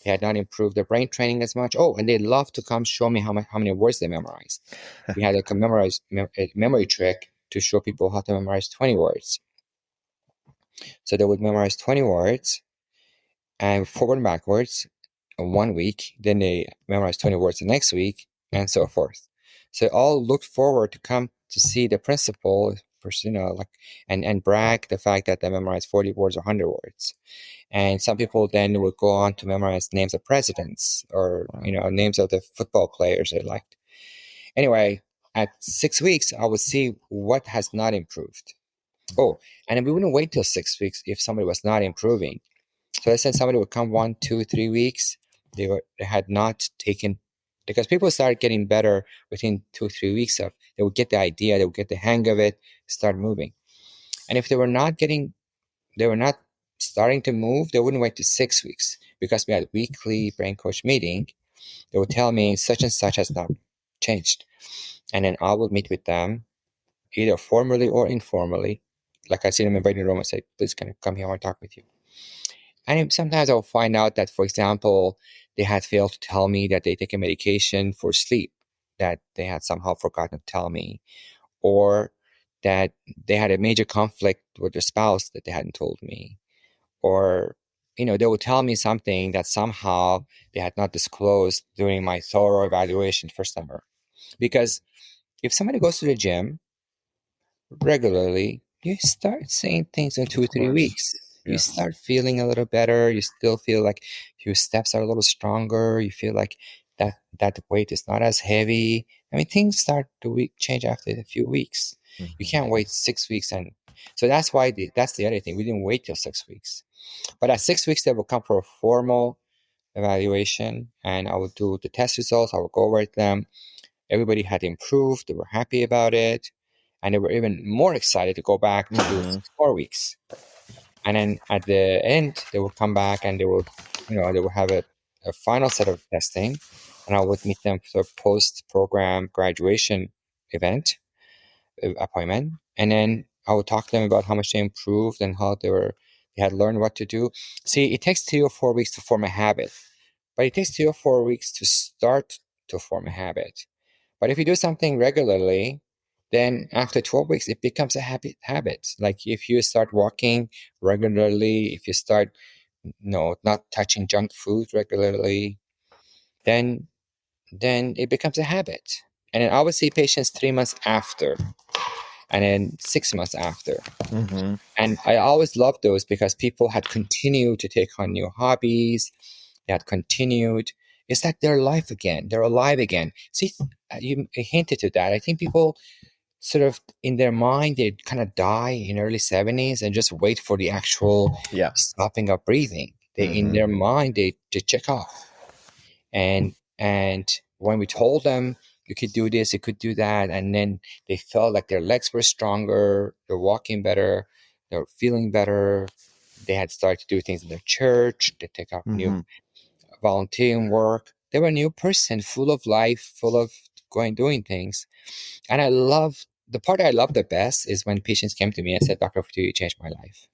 they had not improved their brain training as much. Oh, and they love to come show me how many words they memorized. We had a memory trick to show people how to memorize 20 words. So they would memorize 20 words and forward and backwards in 1 week. Then they memorize 20 words the next week, and so forth. So they all looked forward to come to see the principal, and brag the fact that they memorized 40 words or 100 words. And some people then would go on to memorize names of presidents or, names of the football players they liked. Anyway, at 6 weeks, I would see what has not improved. Oh, and we wouldn't wait till 6 weeks if somebody was not improving. So let's say somebody would come 1, 2, 3 weeks. They had not taken, because people started getting better within 2, 3 weeks of, they would get the idea, they would get the hang of it, start moving. And if they were not starting to move, they wouldn't wait to 6 weeks, because we had a weekly brain coach meeting. They would tell me such and such has not changed. And then I would meet with them either formally or informally. Like, I see them in the waiting room and say, please, can you come here? I want to talk with you. And sometimes I'll find out that, for example, they had failed to tell me that they take a medication for sleep that they had somehow forgotten to tell me, or that they had a major conflict with their spouse that they hadn't told me, or, they would tell me something that somehow they had not disclosed during my thorough evaluation first summer. Because if somebody goes to the gym regularly, you start saying things in 2 or 3 weeks. You start feeling a little better. You still feel like your steps are a little stronger. You feel like that weight is not as heavy. I mean, things start to change after a few weeks. You can't wait 6 weeks. And so that's why that's the other thing. We didn't wait till 6 weeks. But at 6 weeks, they will come for a formal evaluation, and I will do the test results. I will go over them. Everybody had improved. They were happy about it. And they were even more excited to go back to do 4 weeks. And then at the end, they would come back and they would have a final set of testing. And I would meet them for a post-program graduation event, appointment. And then I would talk to them about how much they improved and how they had learned what to do. See, it takes 3 or 4 weeks to form a habit, but it takes 3 or 4 weeks to start to form a habit. But if you do something regularly, then after 12 weeks, it becomes a habit. Like, if you start walking regularly, if you start not touching junk food regularly, then it becomes a habit. And then I would see patients 3 months after, and then 6 months after. And I always loved those because people had continued to take on new hobbies. They had continued. It's like they're alive again. They're alive again. See, you hinted to that. I think people sort of, in their mind, they kind of die in early 70s and just wait for the actual stopping of breathing. In their mind, they check off. And when we told them, you could do this, you could do that, and then they felt like their legs were stronger, they're walking better, they're feeling better. They had started to do things in their church. They take up new volunteering work. They were a new person, full of life, full of doing things. And the part I love the best is when patients came to me and said, Dr. Fotuhi, you changed my life.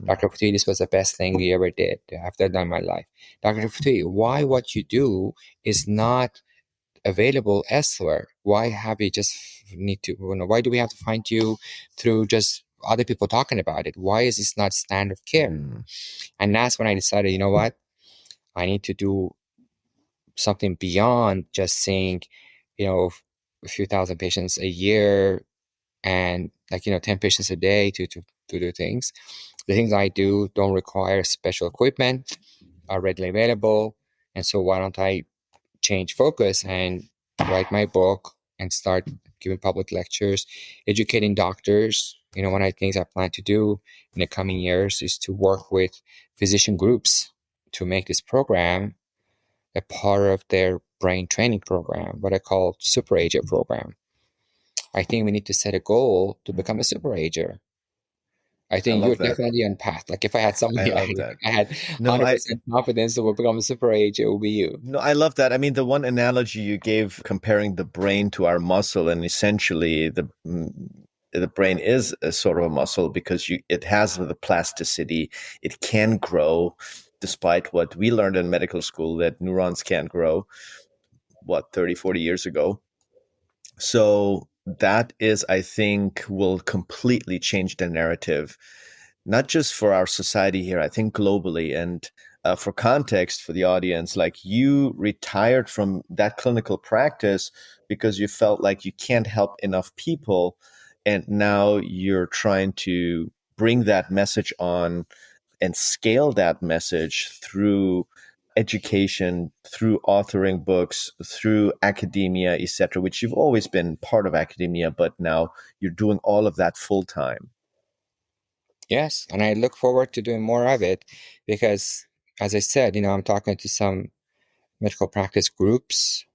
Dr. Fotuhi, this was the best thing we ever did after I've done my life. Dr. Fotuhi, why what you do is not available elsewhere? Why have you just why do we have to find you through just other people talking about it? Why is this not standard of care? And that's when I decided, you know what? I need to do something beyond just saying a few thousand patients a year and 10 patients a day to do things. The things I do don't require special equipment, are readily available. And so why don't I change focus and write my book and start giving public lectures, educating doctors? One of the things I plan to do in the coming years is to work with physician groups to make this program a part of their brain training program, what I call super ager program. I think we need to set a goal to become a super ager. I I think you're love that. definitely on path. Like if I had I somebody love that. I had No, I 100% confidence that will become a super ager, it will be you. no, I love that. I mean, the one analogy you gave comparing the brain to our muscle, and essentially the brain is a sort of a muscle because it has the plasticity. It can grow, despite what we learned in medical school that neurons can't grow. What 30, 40 years ago. So that is, I think, will completely change the narrative, not just for our society here, I think globally. And for context for the audience, like you retired from that clinical practice because you felt like you can't help enough people. And now you're trying to bring that message on and scale that message through education, through authoring books, through academia, etc., which you've always been part of academia, but now you're doing all of that full time. Yes, and I look forward to doing more of it because, as I said, I'm talking to some medical practice groups,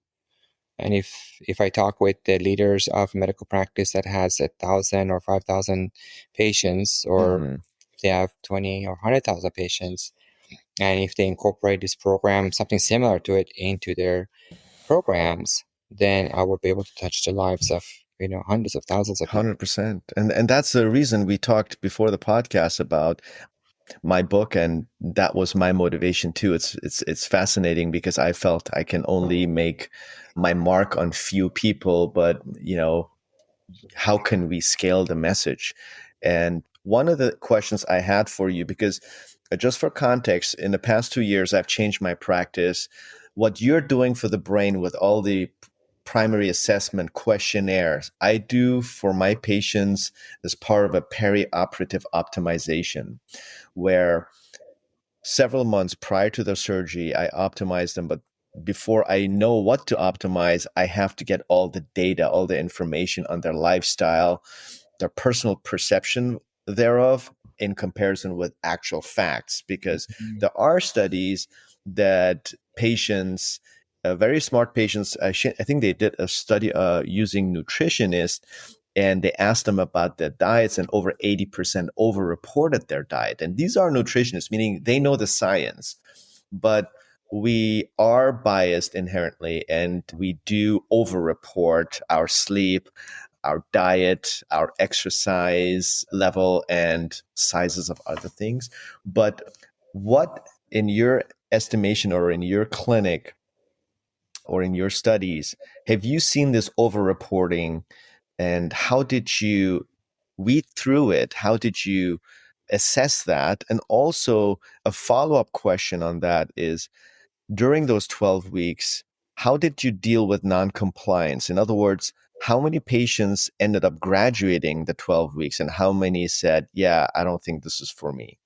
and if I talk with the leaders of medical practice that has 1,000 or 5,000 patients, or Mm-hmm. if they have 20 or 100,000 patients, and if they incorporate this program, something similar to it, into their programs, then I will be able to touch the lives of hundreds of thousands of people. 100%. And that's the reason we talked before the podcast about my book, and that was my motivation too. It's fascinating because I felt I can only make my mark on few people, but how can we scale the message? And one of the questions I had for you, because just for context, in the past 2 years, I've changed my practice. What you're doing for the brain with all the primary assessment questionnaires, I do for my patients as part of a perioperative optimization, where several months prior to the surgery, I optimize them. But before I know what to optimize, I have to get all the data, all the information on their lifestyle, their personal perception thereof in comparison with actual facts. Because Mm. there are studies that patients, very smart patients, I think they did a study using nutritionists, and they asked them about their diets, and over 80% overreported their diet. And these are nutritionists, meaning they know the science, but we are biased inherently, and we do overreport our sleep, our diet, our exercise level, and sizes of other things. But what, in your estimation or in your clinic or in your studies, have you seen this overreporting, and how did you weed through it? How did you assess that? And also, a follow up question on that is, during those 12 weeks, how did you deal with non-compliance? In other words, how many patients ended up graduating the 12 weeks, and how many said, yeah, I don't think this is for me?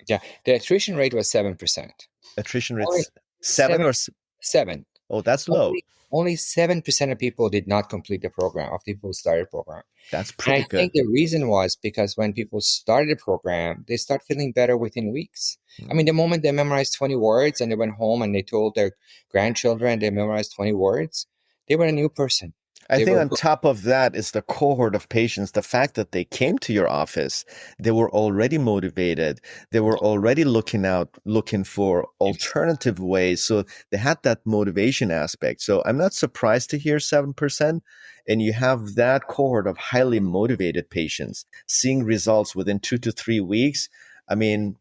Yeah, the attrition rate was 7%. Attrition Only rates seven seven, or seven. oh, that's low. Only 7% of people did not complete the program, of people who started program. That's And pretty I think good. the reason was because when people started the program, they start feeling better within weeks. I mean, the moment they memorized 20 words and they went home and they told their grandchildren they memorized 20 words, they were a new person. I They think were, on top of that is the cohort of patients, the fact that they came to your office, they were already motivated. They were already looking for alternative ways. So they had that motivation aspect. So I'm not surprised to hear 7%. And you have that cohort of highly motivated patients seeing results within 2 to 3 weeks. I mean,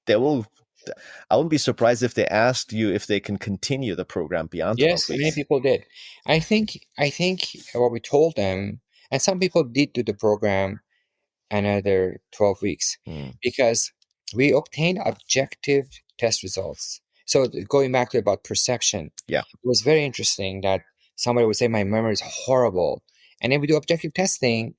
they will, I wouldn't be surprised if they asked you if they can continue the program beyond 12 yes, many weeks. people did. I think what we told them, and some people did do the program another 12 weeks Hmm. because we obtained objective test results. So going back to about perception, Yeah. it was very interesting that somebody would say my memory is horrible, and then we do objective testing,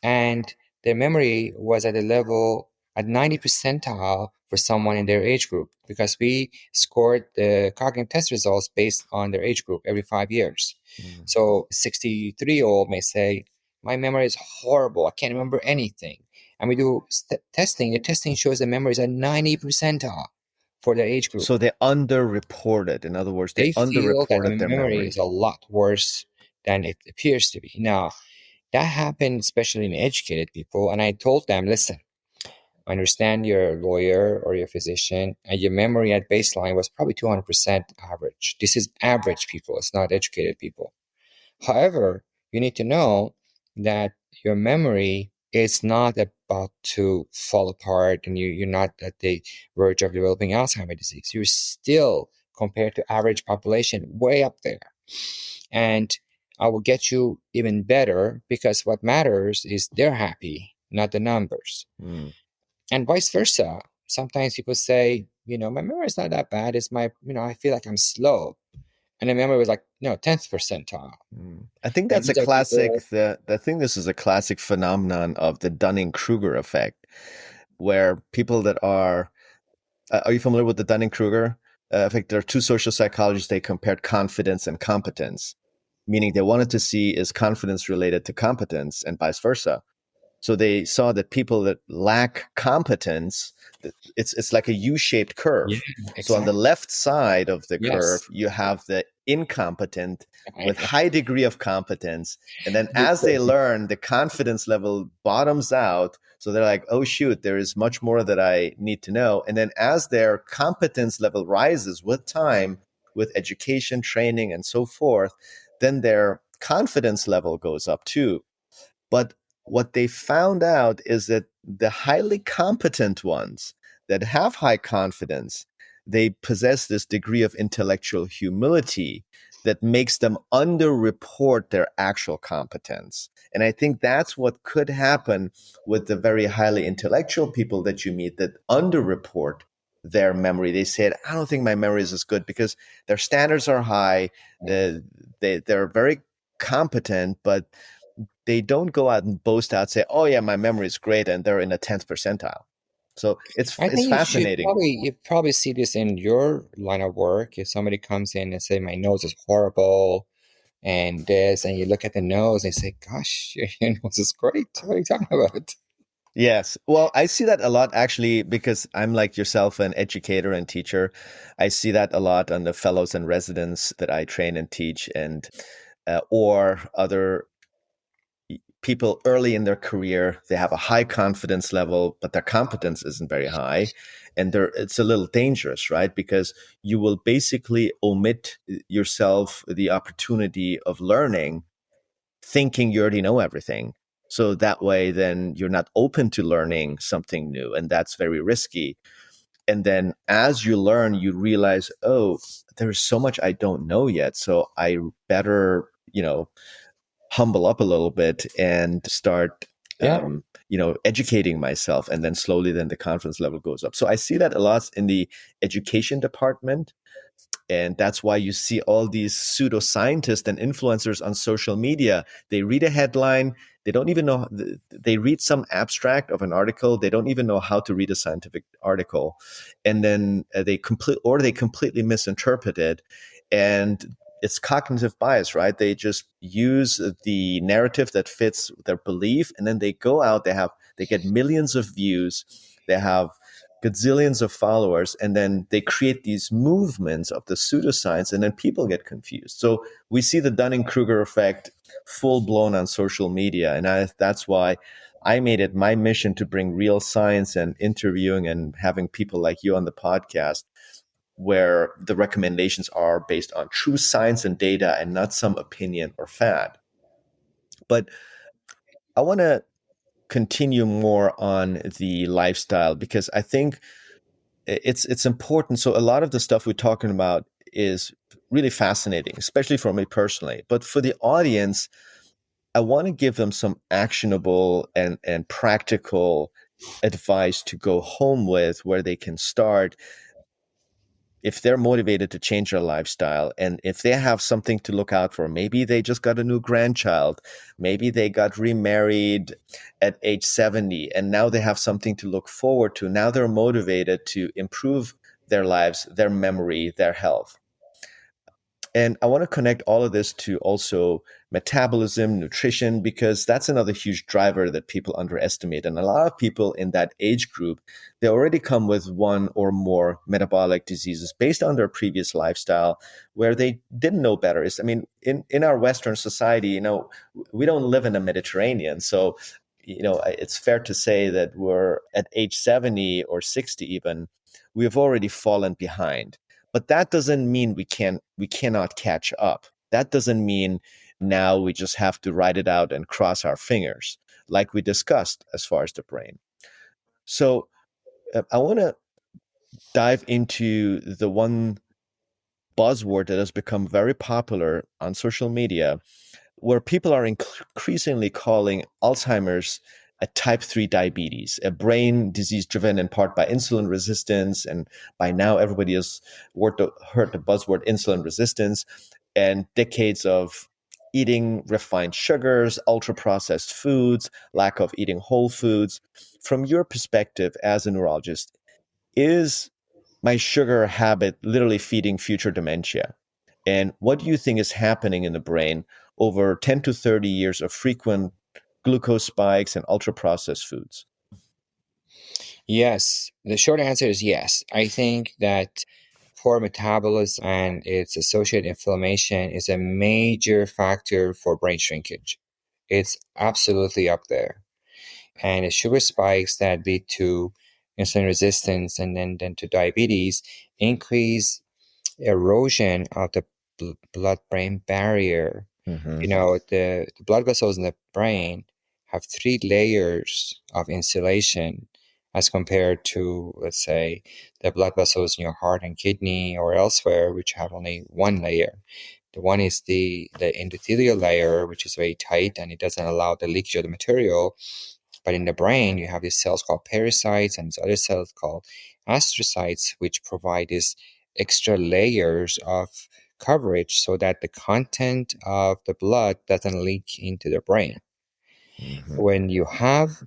and their memory was at a level at 90 percentile for someone in their age group, because we scored the cognitive test results based on their age group every 5 years. Mm. So 63-year-old may say, my memory is horrible, I can't remember anything. And we do testing. The testing shows the memory is at 90 percentile for their age group. So they underreported. In other words, they They feel that underreported their memory is memory. a lot worse than it appears to be. Now, that happened especially in educated people. And I told them, listen, I understand you're a lawyer or you're a physician, and your memory at baseline was probably 200% average. This is average people, it's not educated people. However, you need to know that your memory is not about to fall apart, and you're not at the verge of developing Alzheimer's disease. You're still, compared to average population, way up there. And I will get you even better, because what matters is they're happy, not the numbers. Mm. And vice versa. Sometimes people say, my memory is not that bad. It's my, I feel like I'm slow. And the memory was like, 10th percentile. I think And that's a these are classic. people, I think this is a classic phenomenon of the Dunning-Kruger effect, where people that are you familiar with the Dunning-Kruger effect? There are two social psychologists. They compared confidence and competence, meaning they wanted to see is confidence related to competence and vice versa. So they saw that people that lack competence, it's like a U-shaped yeah, curve. So on the exactly. left side of the Yes. curve, you have the incompetent I with know. high degree of competence. And then Good as they question. learn, the confidence level bottoms out. So they're like, oh, shoot, there is much more that I need to know. And then as their competence level rises with time, with education, training, and so forth, then their confidence level goes up too. But what they found out is that the highly competent ones that have high confidence, they possess this degree of intellectual humility that makes them underreport their actual competence. And I think that's what could happen with the very highly intellectual people that you meet that underreport their memory. They said, I don't think my memory is as good because their standards are high. They're very competent, but they don't go out and boast out, say, "Oh yeah, my memory is great," and they're in the 10th percentile. So I it's think fascinating. you probably see this in your line of work. If somebody comes in and say, my nose is horrible and this, and you look at the nose and say, gosh, your nose is great. What are you talking about? Yes. Well, I see that a lot actually because I'm like yourself, an educator and teacher. I see that a lot on the fellows and residents that I train and teach, and or other people early in their career. They have a high confidence level, but their competence isn't very high, and it's a little dangerous, right? Because you will basically omit yourself the opportunity of learning, thinking you already know everything. So that way, then you're not open to learning something new, and that's very risky. And then as you learn, you realize, oh, there's so much I don't know yet. So I better, humble up a little bit and start, Yeah. educating myself. And then slowly, then the confidence level goes up. So I see that a lot in the education department. And that's why you see all these pseudoscientists and influencers on social media. They read a headline. They don't even know, they read some abstract of an article. They don't even know how to read a scientific article. And then they completely misinterpret it. And it's cognitive bias, right? They just use the narrative that fits their belief. And then they go out, they get millions of views. They have gazillions of followers, and then they create these movements of the pseudoscience, and then people get confused. So we see the Dunning-Kruger effect full blown on social media, and that's why I made it my mission to bring real science and interviewing and having people like you on the podcast, where the recommendations are based on true science and data and not some opinion or fad. But I want to continue more on the lifestyle because I think it's important. So a lot of the stuff we're talking about is really fascinating, especially for me personally. But for the audience, I want to give them some actionable and practical advice to go home with, where they can start. if they're motivated to change their lifestyle, and if they have something to look out for, maybe they just got a new grandchild, maybe they got remarried at age 70, and now they have something to look forward to. Now they're motivated to improve their lives, their memory, their health. And I want to connect all of this to also metabolism, nutrition, because that's another huge driver that people underestimate. And a lot of people in that age group, they already come with one or more metabolic diseases based on their previous lifestyle where they didn't know better. I mean, in our Western society, we don't live in the Mediterranean. So, it's fair to say that we're at age 70 or 60 even, we have already fallen behind. But that doesn't mean we cannot catch up. That doesn't mean now we just have to write it out and cross our fingers, like we discussed as far as the brain. So I want to dive into the one buzzword that has become very popular on social media, where people are increasingly calling Alzheimer's a type 3 diabetes, a brain disease driven in part by insulin resistance. And by now, everybody has heard the buzzword insulin resistance and decades of eating refined sugars, ultra processed foods, lack of eating whole foods. From your perspective as a neurologist, is my sugar habit literally feeding future dementia? And what do you think is happening in the brain over 10 to 30 years of frequent glucose spikes and ultra processed foods? Yes, the short answer is yes. I think that poor metabolism and its associated inflammation is a major factor for brain shrinkage. It's absolutely up there. And the sugar spikes that lead to insulin resistance and then to diabetes increase erosion of the blood-brain barrier. Mm-hmm. The blood vessels in the brain have 3 layers of insulation as compared to, let's say, the blood vessels in your heart and kidney or elsewhere, which have only 1 layer. The one is the endothelial layer, which is very tight and it doesn't allow the leakage of the material. But in the brain, you have these cells called pericytes and these other cells called astrocytes, which provide these extra layers of coverage so that the content of the blood doesn't leak into the brain. Mm-hmm. When you have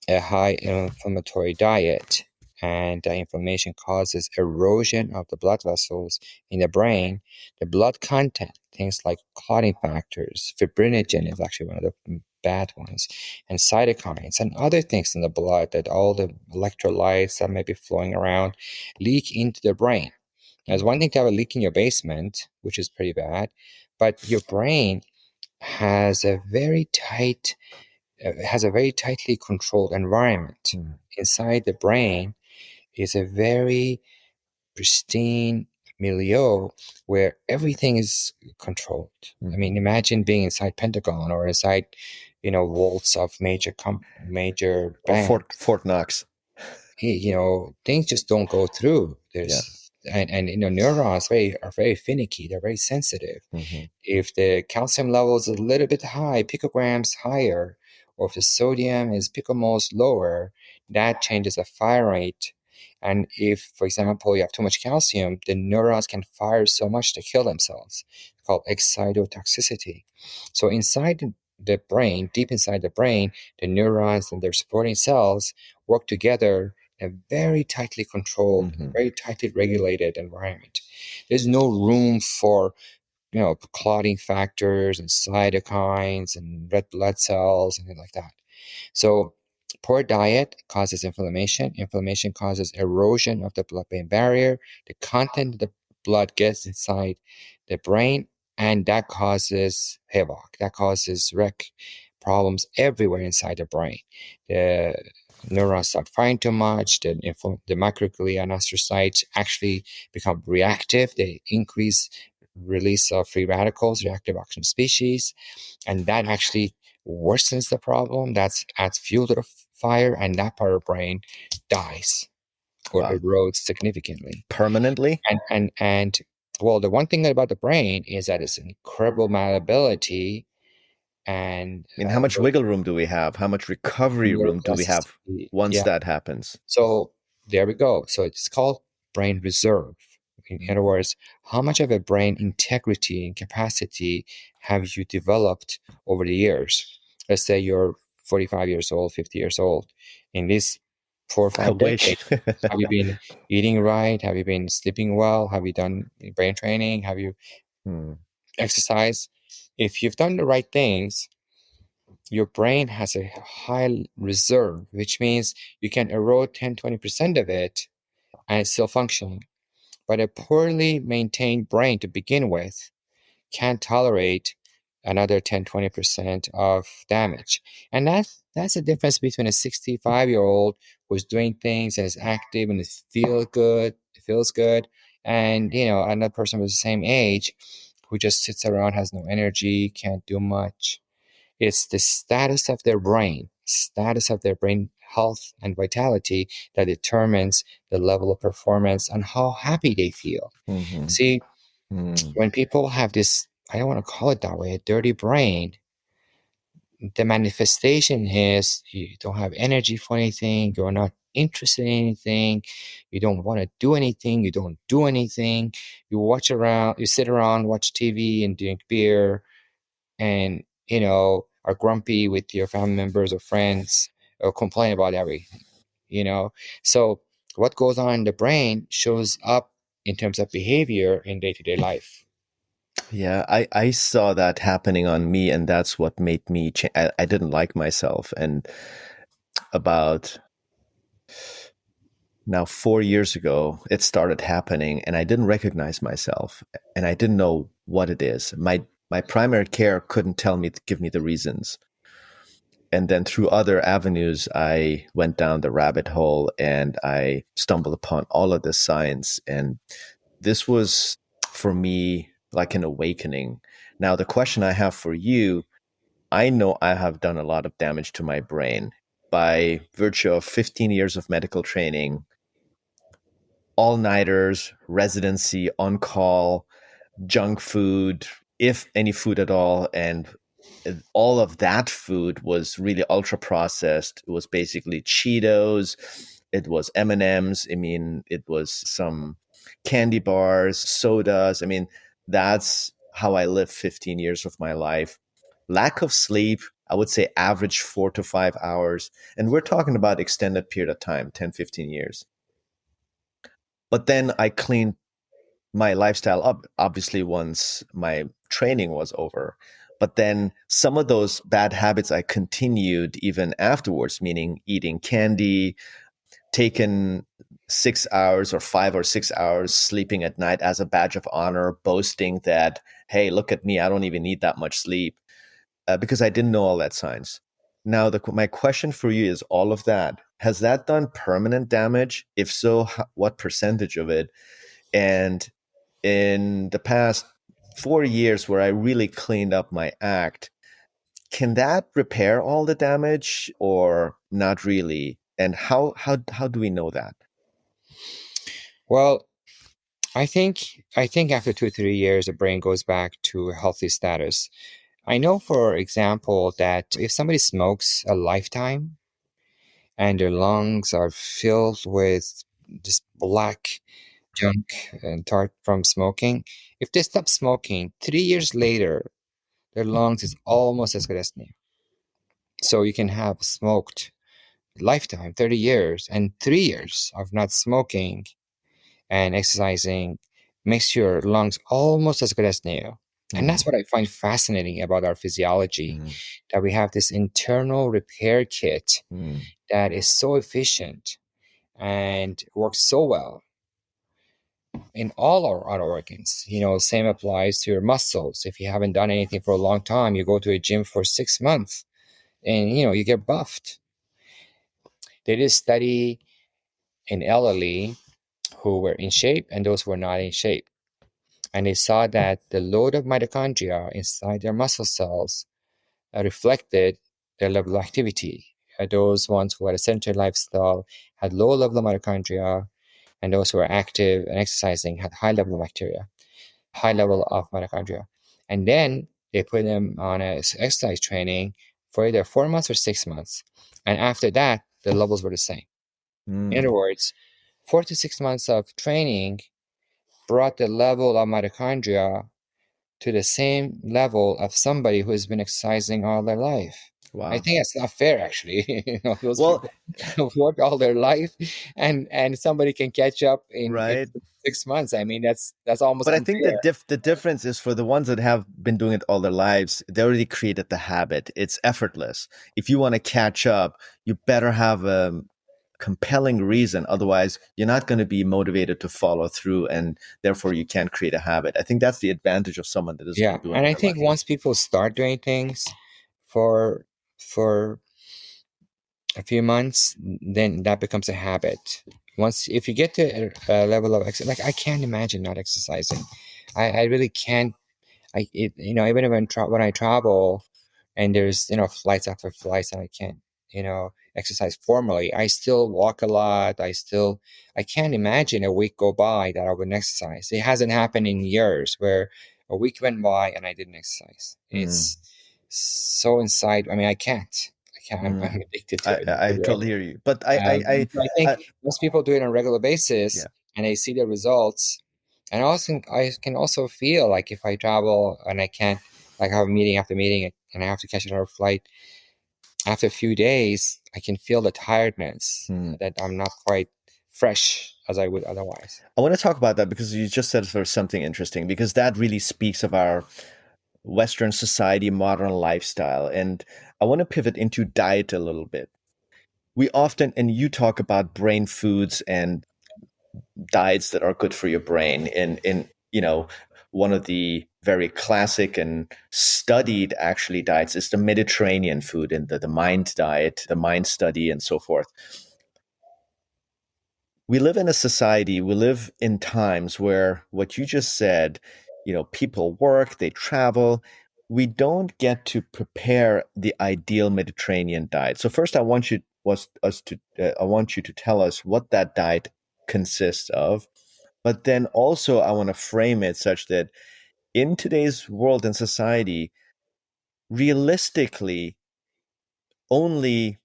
a high inflammatory diet and the inflammation causes erosion of the blood vessels in the brain, the blood content, things like clotting factors, fibrinogen is actually one of the bad ones, and cytokines and other things in the blood, that all the electrolytes that may be flowing around leak into the brain. There's one thing to have a leak in your basement, which is pretty bad, but your brain has a very tight has a very tightly controlled environment. Mm-hmm. Inside the brain is a very pristine milieu where everything is controlled. I mean, imagine being inside Pentagon or inside, vaults of major Or banks. Fort Knox. Things just don't go through. Yeah. Neurons are very finicky. They're very sensitive. Mm-hmm. If the calcium level is a little bit high, picograms higher, or if the sodium is picomoles lower, that changes the fire rate. And if, for example, you have too much calcium, the neurons can fire so much to kill themselves. It's called excitotoxicity. So inside the brain, deep inside the brain, the neurons and their supporting cells work together in a very tightly controlled, Mm-hmm. very tightly regulated environment. There's no room for clotting factors and cytokines and red blood cells and things like that. So poor diet causes inflammation. Inflammation causes erosion of the blood-brain barrier. The content of the blood gets inside the brain, and that causes havoc. That causes wreck problems everywhere inside the brain. The neurons start firing too much. The microglia and astrocytes actually become reactive. They increase release of free radicals, reactive oxygen species, and that actually worsens the problem. That adds fuel to the fire, and that part of the brain dies or Wow. erodes significantly. Permanently? And well, the one thing about the brain is that it's incredible malleability and I mean, how much wiggle room do we have? How much recovery room do we have neuroplasticity. once Yeah. that happens? So there we go. So it's called brain reserve. In other words, how much of a brain integrity and capacity have you developed over the years? Let's say you're 45 years old, 50 years old. In these four or I five wish. decades, have you been eating right? Have you been sleeping well? Have you done brain training? Have you Hmm. exercised? If you've done the right things, your brain has a high reserve, which means you can erode 10-20% of it and it's still functioning. But a poorly maintained brain to begin with can't tolerate another 10-20% of damage. And that's the difference between a 65-year-old who's doing things and is active and feels good, and another person with the same age who just sits around, has no energy, can't do much. It's the status of their brain health and vitality that determines the level of performance and how happy they feel. Mhm. See, Mm. when people have this, I don't want to call it that way, a dirty brain, the manifestation is you don't have energy for anything, you're not interested in anything, you don't want to do anything, you don't do anything, you sit around, watch TV and drink beer, and are grumpy with your family members or friends or complain about everything. So what goes on in the brain shows up in terms of behavior in day-to-day life. Yeah, I saw that happening on me, and that's what made me change. I didn't like myself. And about now 4 years ago, it started happening, and I didn't recognize myself, and I didn't know what it is. My primary care couldn't give me the reasons. And then through other avenues, I went down the rabbit hole, and I stumbled upon all of this science. And this was for me like an awakening. Now, the question I have for you, I know I have done a lot of damage to my brain by virtue of 15 years of medical training, all nighters, residency, on call, junk food, if any food at all. And all of that food was really ultra processed. It was basically Cheetos, it was M&Ms, I mean, it was some candy bars, sodas. I mean, that's how I lived 15 years of my life. Lack of sleep, I would say average 4 to 5 hours. And we're talking about extended period of time, 10, 15 years. But then I cleaned my lifestyle up, obviously, once my training was over. But then some of those bad habits I continued even afterwards, meaning eating candy, taking 6 hours or 5 or 6 hours sleeping at night as a badge of honor, boasting that, hey, look at me, I don't even need that much sleep, because I didn't know all that science. Now, my question for you is, all of that, has that done permanent damage? If so, what percentage of it? And in the past 4 years where I really cleaned up my act, can that repair all the damage or not really? And how do we know that? Well, I think after 2 3 years, the brain goes back to a healthy status. I know, for example, that if somebody smokes a lifetime and their lungs are filled with this black junk and tart from smoking, if they stop smoking 3 years later, their lungs is almost as good as new. So you can have smoked lifetime, 30 years, and 3 years of not smoking and exercising makes your lungs almost as good as new. And Mm, that's what I find fascinating about our physiology, mm, that we have this internal repair kit mm, that is so efficient and works so well in all our other organs. Same applies to your muscles. If you haven't done anything for a long time, you go to a gym for 6 months and you get buffed. They did a study in elderly who were in shape and those who were not in shape. And they saw that the load of mitochondria inside their muscle cells reflected their level of activity. Those ones who had a sedentary lifestyle had low level of mitochondria, and those who were active and exercising had high level of mitochondria. And then they put them on a exercise training for either 4 months or 6 months. And after that, the levels were the same. In mm, other words, 4 to 6 months of training brought the level of mitochondria to the same level of somebody who has been exercising all their life. I Wow. think that's not fair, actually. Those Well, people have worked all their life, and somebody can catch up in right. 6 months. I mean, that's almost But I think the unfair. the difference is for the ones that have been doing it all their lives, they already created the habit. It's effortless. If you want to catch up, you better have a compelling reason. Otherwise, you're not going to be motivated to follow through, and therefore you can't create a habit. I think that's the advantage of someone that has Yeah, been doing and it I their think life. once people start doing things for for a few months, then that becomes a habit. Once, if you get to a level of exercise, like I can't imagine not exercising. I really can't. Even when I travel, and there's flights after flights, and I can't exercise formally. I still walk a lot. I can't imagine a week go by that I wouldn't exercise. It hasn't happened in years where a week went by and I didn't exercise. Mm, It's so inside. I mean, I can't. mm. I'm addicted to I it. totally hear you. But I think I most people do it on a regular basis yeah. and they see the results. And also, I can also feel like if I travel and I can't, like, have a meeting after meeting and I have to catch another flight, after a few days, I can feel the tiredness Hmm. that I'm not quite fresh as I would otherwise. I want to talk about that because you just said there's something interesting because that really speaks of our Western society, modern lifestyle. And I want to pivot into diet a little bit. We often, and you talk about brain foods and diets that are good for your brain. In one of the very classic and studied actually diets is the Mediterranean food and the mind diet, the mind study, and so forth. We live in a society, we live in times where what you just said, people work, they travel. We don't get to prepare the ideal Mediterranean diet. So first, I want you to tell us what that diet consists of, but then also I want to frame it such that in today's world and society, realistically, only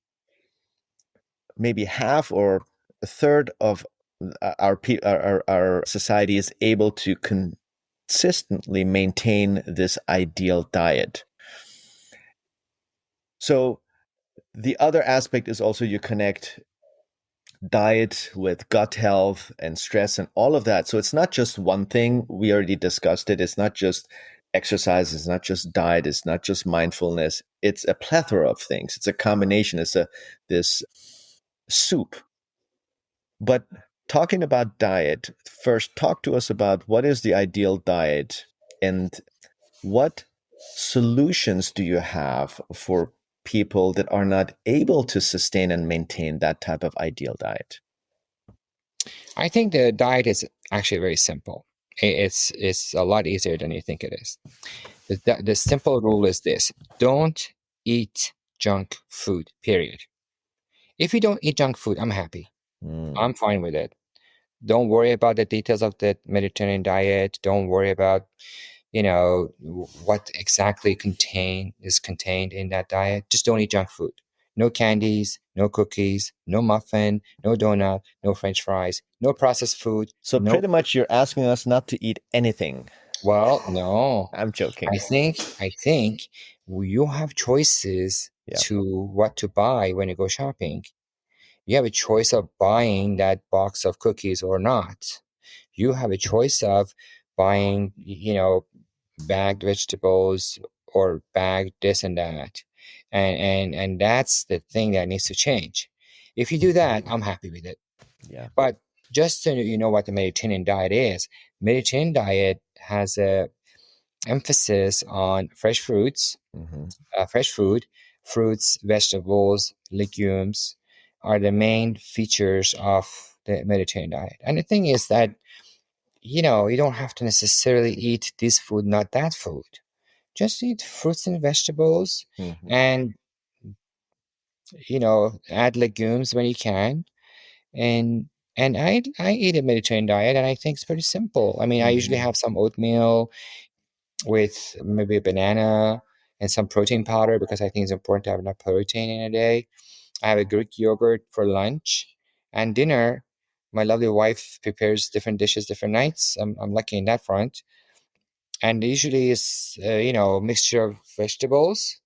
maybe half or a third of our society is able to consistently maintain this ideal diet. So the other aspect is also you connect diet with gut health and stress and all of that. So it's not just one thing. We already discussed it. It's not just exercise. It's not just diet. It's not just mindfulness. It's a plethora of things. It's a combination. It's a this soup. But talking about diet, first talk to us about what is the ideal diet and what solutions do you have for people that are not able to sustain and maintain that type of ideal diet? I think the diet is actually very simple. It's a lot easier than you think it is. The simple rule is this: don't eat junk food, period. If you don't eat junk food, I'm happy. Mm. I'm fine with it. Don't worry about the details of the Mediterranean diet. Don't worry about, what exactly is contained in that diet. Just don't eat junk food. No candies, no cookies, no muffin, no donut, no French fries, no processed food, So no. pretty much you're asking us not to eat anything. Well, no. I'm joking. I think you have choices Yeah. to what to buy when you go shopping. You have a choice of buying that box of cookies or not. You have a choice of buying, bagged vegetables or bagged this and that. And that's the thing that needs to change. If you do that, I'm happy with it. Yeah. But just so you know what the Mediterranean diet is, Mediterranean diet has a emphasis on Hmm. fresh food, fruits, vegetables, legumes are the main features of the Mediterranean diet. And the thing is that, you don't have to necessarily eat this food, not that food. Just eat fruits and vegetables Hmm. and, add legumes when you can. And I eat a Mediterranean diet and I think it's pretty simple. I mean, I usually Hmm. have some oatmeal with maybe a banana and some protein powder because I think it's important to have enough protein in a day. I have a Greek yogurt for lunch and dinner. My lovely wife prepares different dishes different nights. I'm lucky in that front. And usually it's a mixture of vegetables,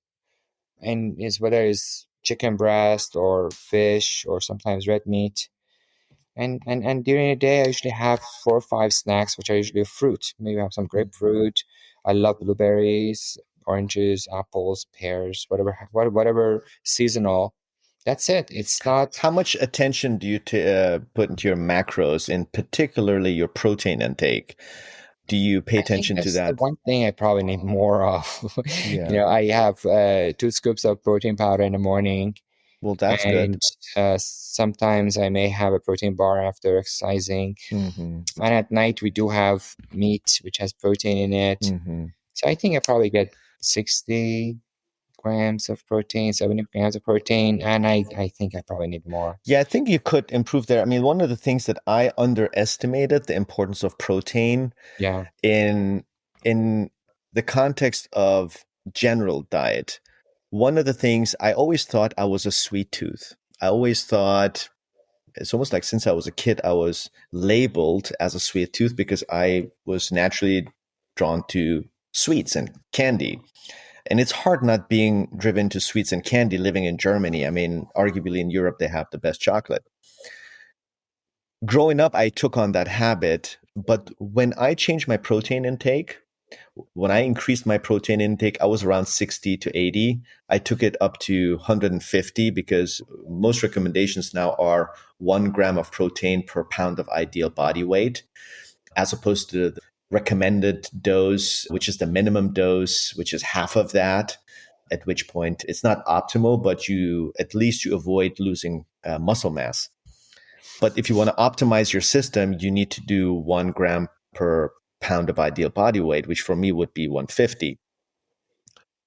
and is whether it's chicken breast or fish or sometimes red meat. And during the day, I usually have 4 or 5 snacks, which are usually fruit. Maybe I have some grapefruit. I love blueberries, oranges, apples, pears, whatever seasonal. That's it. It's not. How much attention do you put into your macros, in particularly your protein intake? Do you pay I think attention to that's the that? one thing I probably need more of. Yeah. I have 2 scoops of protein powder in the morning, Well, that's good. and sometimes I may have a protein bar after exercising. Hmm. And at night, we do have meat, which has protein in it. Hmm. So I think I probably get 60 grams of protein, 70 grams of protein, and I think I probably need more. Yeah, I think you could improve there. I mean, one of the things that I underestimated the importance of protein Yeah. in in the context of general diet. One of the things I always thought I was a sweet tooth. I always thought it's almost like since I was a kid, I was labeled as a sweet tooth because I was naturally drawn to sweets and candy. And it's hard not being driven to sweets and candy living in Germany. I mean, arguably in Europe, they have the best chocolate. Growing up, I took on that habit. But when I changed my protein intake, when I increased my protein intake, I was around 60 to 80. I took it up to 150 because most recommendations now are 1 gram of protein per pound of ideal body weight, as opposed to the recommended dose, which is the minimum dose, which is half of that. At which point it's not optimal, but you at least you avoid losing muscle mass. But if you want to optimize your system, you need to do 1 gram per pound of ideal body weight, which for me would be 150.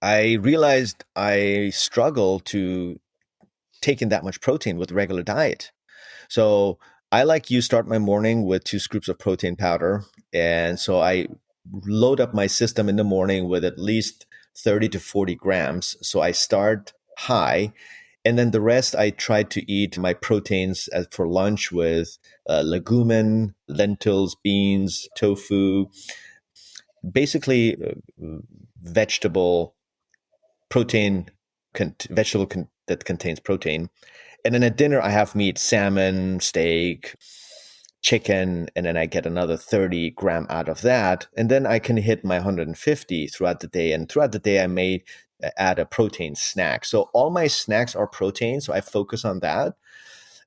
I realized I struggle to take in that much protein with regular diet. So I, like you, start my morning with 2 scoops of protein powder. And so I load up my system in the morning with at least 30 to 40 grams. So I start high. And then the rest, I try to eat my proteins for lunch with legumin, lentils, beans, tofu, basically vegetable protein, that contains protein. And then at dinner, I have meat, salmon, steak, chicken, and then I get another 30 gram out of that. And then I can hit my 150 throughout the day. And throughout the day, I may add a protein snack. So all my snacks are protein. So I focus on that.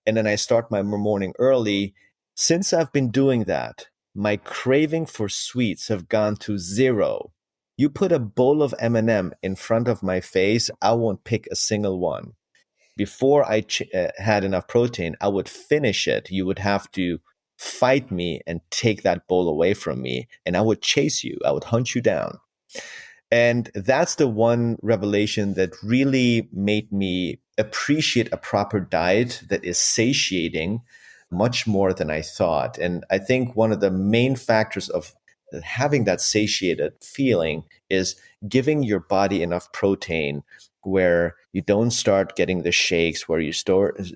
And then I start my morning early. Since I've been doing that, my craving for sweets have gone to zero. You put a bowl of M&M in front of my face, I won't pick a single one. Before I had enough protein, I would finish it. You would have to fight me and take that bowl away from me, and I would chase you. I would hunt you down. And that's the one revelation that really made me appreciate a proper diet that is satiating much more than I thought. And I think one of the main factors of having that satiated feeling is giving your body enough protein where you don't start getting the shakes, where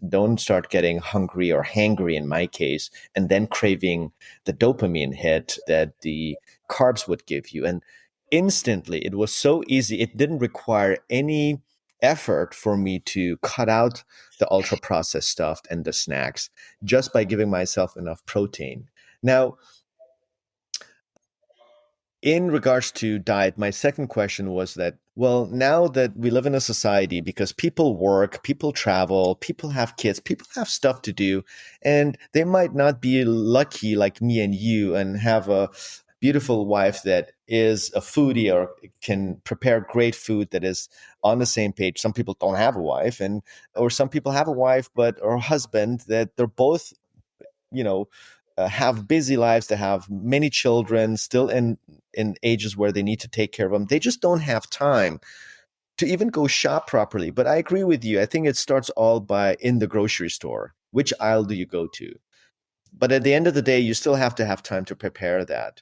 don't start getting hungry or hangry in my case, and then craving the dopamine hit that the carbs would give you. And instantly, it was so easy. It didn't require any effort for me to cut out the ultra processed stuff and the snacks just by giving myself enough protein. Now, in regards to diet, my second question was that, well, now that we live in a society, because people work, people travel, people have kids, people have stuff to do, and they might not be lucky like me and you and have a beautiful wife that is a foodie or can prepare great food that is on the same page. Some people don't have a wife, and or some people have a wife but or a husband that they're both, you know, have busy lives. They have many children still in ages where they need to take care of them. They just don't have time to even go shop properly. But I agree with you. I think it starts all by in the grocery store. Which aisle do you go to? But at the end of the day, you still have to have time to prepare that.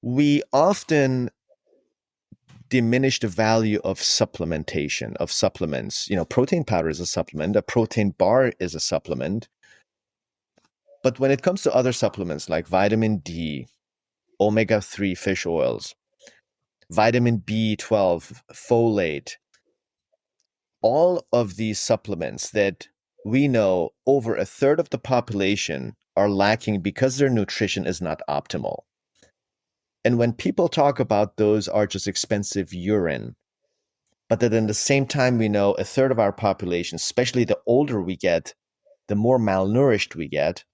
We often diminish the value of supplementation, of supplements. You know, protein powder is a supplement, a protein bar is a supplement. But when it comes to other supplements like vitamin D, omega-3 fish oils, vitamin B12, folate, all of these supplements that we know over a third of the population are lacking because their nutrition is not optimal. And when people talk about those are just expensive urine, but that in the same time, we know a third of our population, especially the older we get, the more malnourished we get.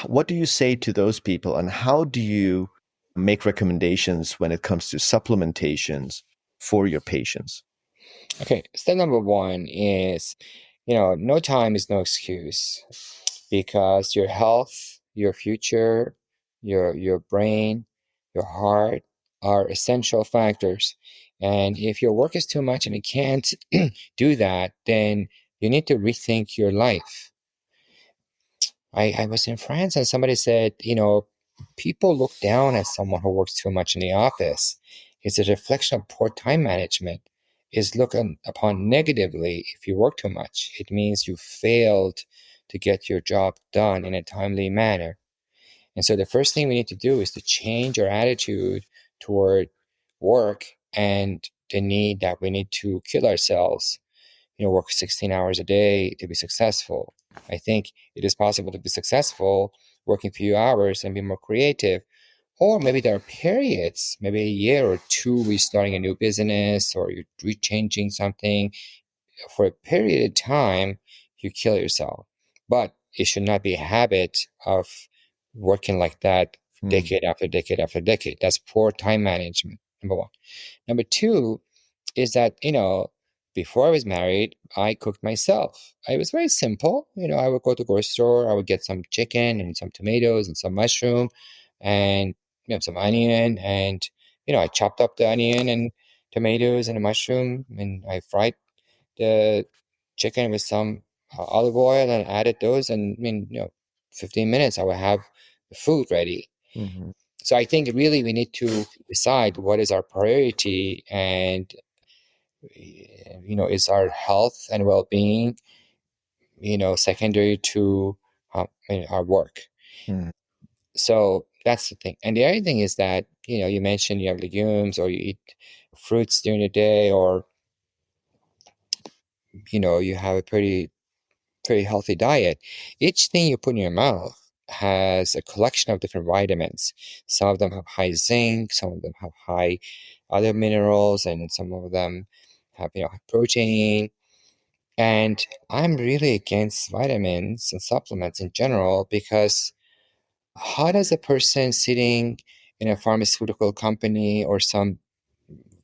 What do you say to those people, and how do you make recommendations when it comes to supplementations for your patients? Okay, step number one is, no time is no excuse, because your health, your future, your brain, your heart are essential factors. And if your work is too much and you can't do that, then you need to rethink your life. I was in France and somebody said, people look down at someone who works too much in the office. It's a reflection of poor time management. Is looked upon negatively if you work too much. It means you failed to get your job done in a timely manner. And so the first thing we need to do is to change our attitude toward work and the need that we need to kill ourselves, work 16 hours a day to be successful. I think it is possible to be successful working a few hours and be more creative. Or maybe there are periods, maybe a year or two, we're starting a new business or you're rechanging something. For a period of time, you kill yourself. But it should not be a habit of working like that decade after decade after decade. That's poor time management, number one. Number two is that, before I was married, I cooked myself. It was very simple. I would go to the grocery store, I would get some chicken and some tomatoes and some mushroom and some onion. And, I chopped up the onion and tomatoes and the mushroom and I fried the chicken with some olive oil and added those. And 15 minutes, I would have the food ready. Mm-hmm. So I think really we need to decide what is our priority and is our health and well-being secondary to our work. Mm-hmm. So that's the thing. And the other thing is that you mentioned you have legumes or you eat fruits during the day, or you have a pretty healthy diet. Each thing you put in your mouth has a collection of different vitamins. Some of them have high zinc, some of them have high other minerals, and some of them have protein. And I'm really against vitamins and supplements in general, because how does a person sitting in a pharmaceutical company or some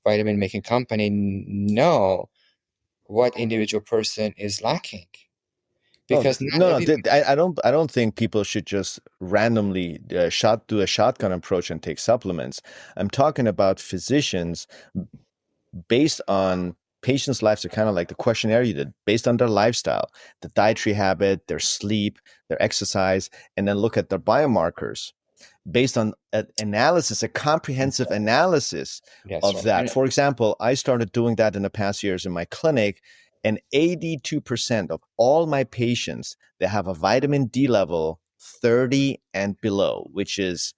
vitamin making company know what individual person is lacking? Oh Because not no, no! everybody. I don't think people should just randomly do a shotgun approach and take supplements. I'm talking about physicians based on patients' lives are kind of like the questionnaire you did, based on their lifestyle, the dietary habit, their sleep, their exercise, and then look at their biomarkers based on an analysis, a comprehensive analysis That's of right. that. For example, I started doing that in the past years in my clinic, and 82% of all my patients that have a vitamin D level 30 and below, which is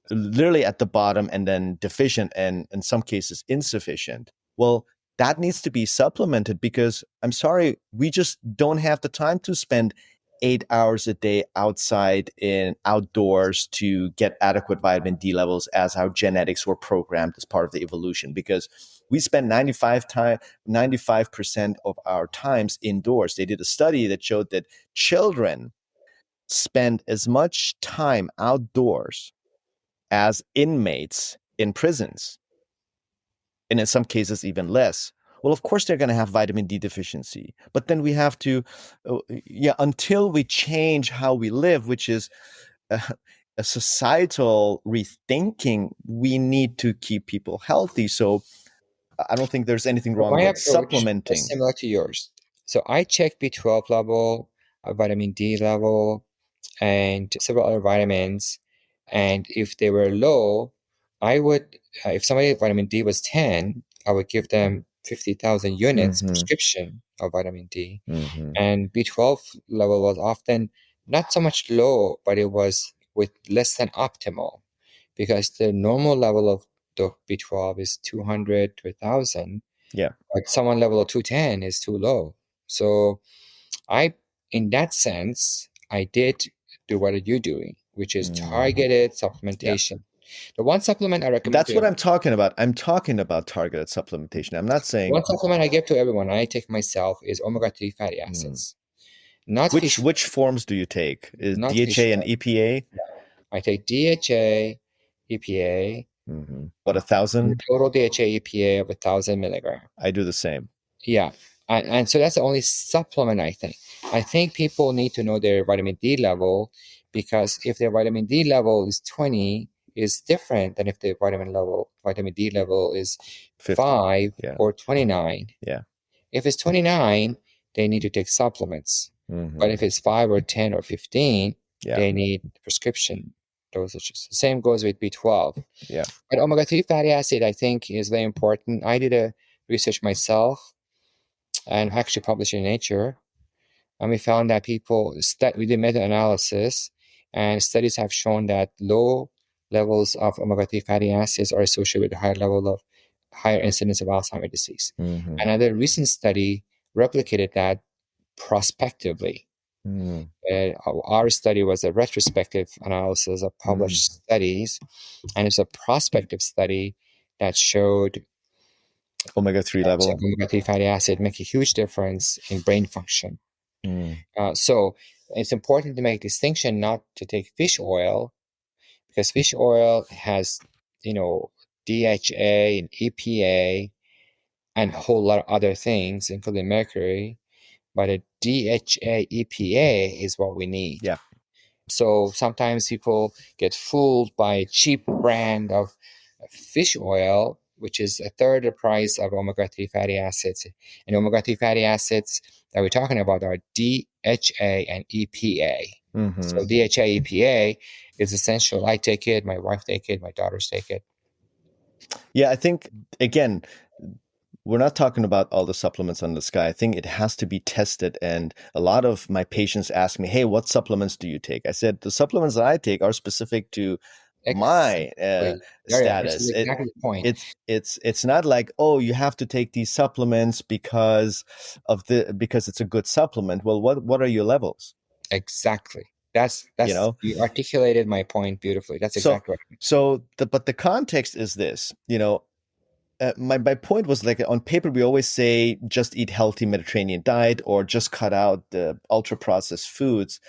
literally at the bottom and then deficient and in some cases insufficient. Well, that needs to be supplemented because I'm sorry, we just don't have the time to spend 8 hours a day outside in outdoors to get adequate vitamin D levels as our genetics were programmed as part of the evolution, because we spend 95% of our times indoors. They did a study that showed that children spend as much time outdoors as inmates in prisons, and in some cases even less. Well, of course they're going to have vitamin D deficiency, but then we have to, yeah, until we change how we live, which is a, a societal rethinking, we need to keep people healthy. So I don't think there's anything But wrong my with approach is supplementing. similar to yours. So I check B12 level, vitamin D level, and several other vitamins. And if they were low, I would, if somebody vitamin D was 10, I would give them 50,000 units Mm-hmm. prescription of vitamin D. Mm-hmm. And B12 level was often not so much low, but it was with less than optimal, because the normal level of the B12 is 200 to 1,000. Yeah. But someone level of 210 is too low. So I, in that sense, I did do what you're doing, which is targeted Yeah. supplementation. The one supplement I recommend That's to what I'm everyone, talking about. I'm talking about targeted supplementation. I'm not saying one supplement I give to everyone, I take myself, is omega-3 fatty acids. Not fish, which forms do you take? Is not fish DHA and oil. EPA? I take DHA, EPA, What, 1,000? total DHA, EPA of 1,000 milligram. I do the same. Yeah. And so that's the only supplement I think. I think people need to know their vitamin D level, because if their vitamin D level is 20, is different than if their vitamin D level is 50. 5 Yeah. or 29. Yeah. If it's 29, they need to take supplements. But if it's 5 or 10 or 15, Yeah. they need prescription dosages. The same goes with B12. Yeah. But omega-3 fatty acid, I think, is very important. I did a research myself and actually published in Nature. And we found that we did meta-analysis, and studies have shown that low levels of omega-3 fatty acids are associated with higher incidence of Alzheimer's disease. Another recent study replicated that prospectively. Our study was a retrospective analysis of published studies, and it's a prospective study that showed Omega-3 level. omega-3 fatty acid make a huge difference in brain function. So it's important to make distinction not to take fish oil, because fish oil has, DHA and EPA and a whole lot of other things, including mercury. But a DHA EPA is what we need. Yeah. So sometimes people get fooled by a cheap brand of fish oil, which is a third the price of omega-3 fatty acids. And omega-3 fatty acids that we're talking about are DHA and EPA. So DHA, EPA is essential. I take it, my wife take it, my daughters take it. Yeah, I think, again, we're not talking about all the supplements on the sky. I think it has to be tested. And a lot of my patients ask me, hey, what supplements do you take? I said, the supplements that I take are specific to my status. This is exactly the point. It's not like, oh, you have to take these supplements because it's a good supplement. Well, what are your levels? Exactly. That's you articulated my point beautifully. That's exactly right. But the context is this, my point was, like, on paper, we always say just eat healthy Mediterranean diet or just cut out the ultra processed foods.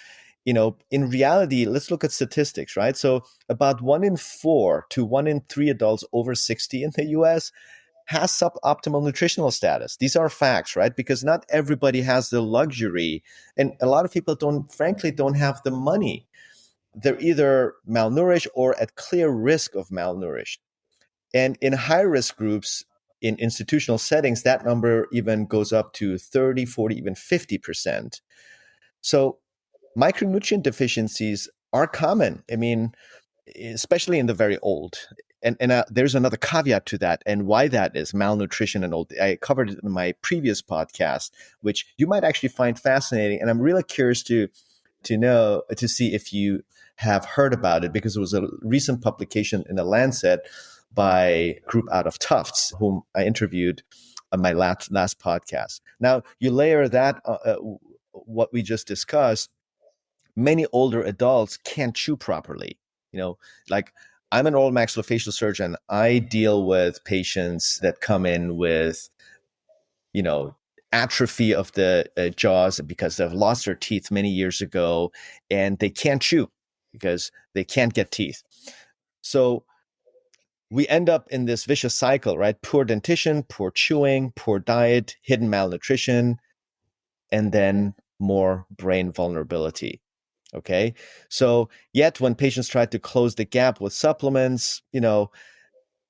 In reality, let's look at statistics, right? So about 1 in 4 to 1 in 3 adults over 60 in the US has suboptimal nutritional status. These are facts, right? Because not everybody has the luxury, and a lot of people frankly don't have the money. They're either malnourished or at clear risk of malnourished. And in high risk groups, in institutional settings, that number even goes up to 30, 40, even 50%. So micronutrient deficiencies are common. I mean, especially in the very old. And there's another caveat to that, and why that is malnutrition and old. I covered it in my previous podcast, which you might actually find fascinating. And I'm really curious to see if you have heard about it, because it was a recent publication in the Lancet by a group out of Tufts, whom I interviewed on my last podcast. Now, you layer that, what we just discussed, many older adults can't chew properly. Like, I'm an oral maxillofacial surgeon. I deal with patients that come in with, atrophy of the jaws because they've lost their teeth many years ago, and they can't chew because they can't get teeth. So we end up in this vicious cycle, right? Poor dentition, poor chewing, poor diet, hidden malnutrition, and then more brain vulnerability. Okay. So yet when patients try to close the gap with supplements,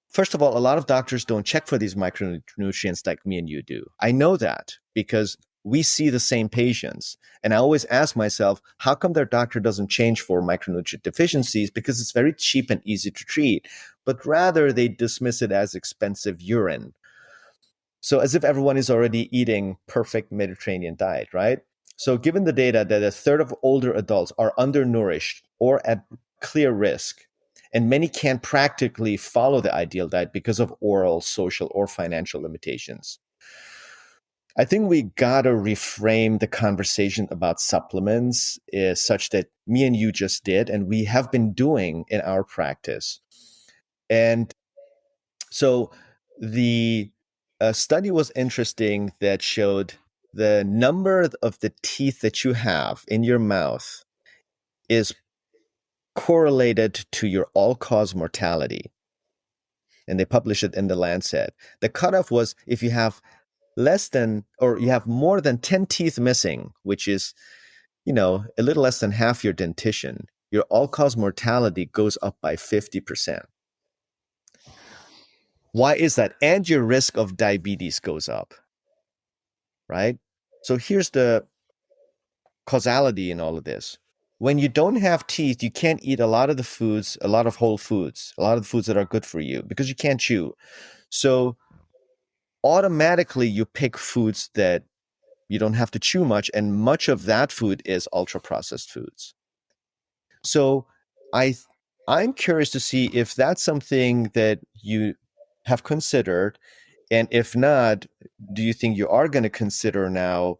first of all, a lot of doctors don't check for these micronutrients like me and you do. I know that because we see the same patients. And I always ask myself, how come their doctor doesn't change for micronutrient deficiencies? Because it's very cheap and easy to treat, but rather they dismiss it as expensive urine. So as if everyone is already eating perfect Mediterranean diet, right? So given the data that a third of older adults are undernourished or at clear risk, and many can't practically follow the ideal diet because of oral, social, or financial limitations. I think we gotta reframe the conversation about supplements is such that me and you just did, and we have been doing in our practice. And so the study was interesting that showed the number of the teeth that you have in your mouth is correlated to your all-cause mortality. And they published it in the Lancet. The cutoff was if you have less than, or you have more than 10 teeth missing, which is, a little less than half your dentition, your all-cause mortality goes up by 50%. Why is that? And your risk of diabetes goes up, right? So here's the causality in all of this. When you don't have teeth, you can't eat a lot of the foods, a lot of whole foods, a lot of the foods that are good for you because you can't chew. So automatically you pick foods that you don't have to chew much, and much of that food is ultra processed foods. So I I'm curious to see if that's something that you have considered, and if not, do you think you are going to consider now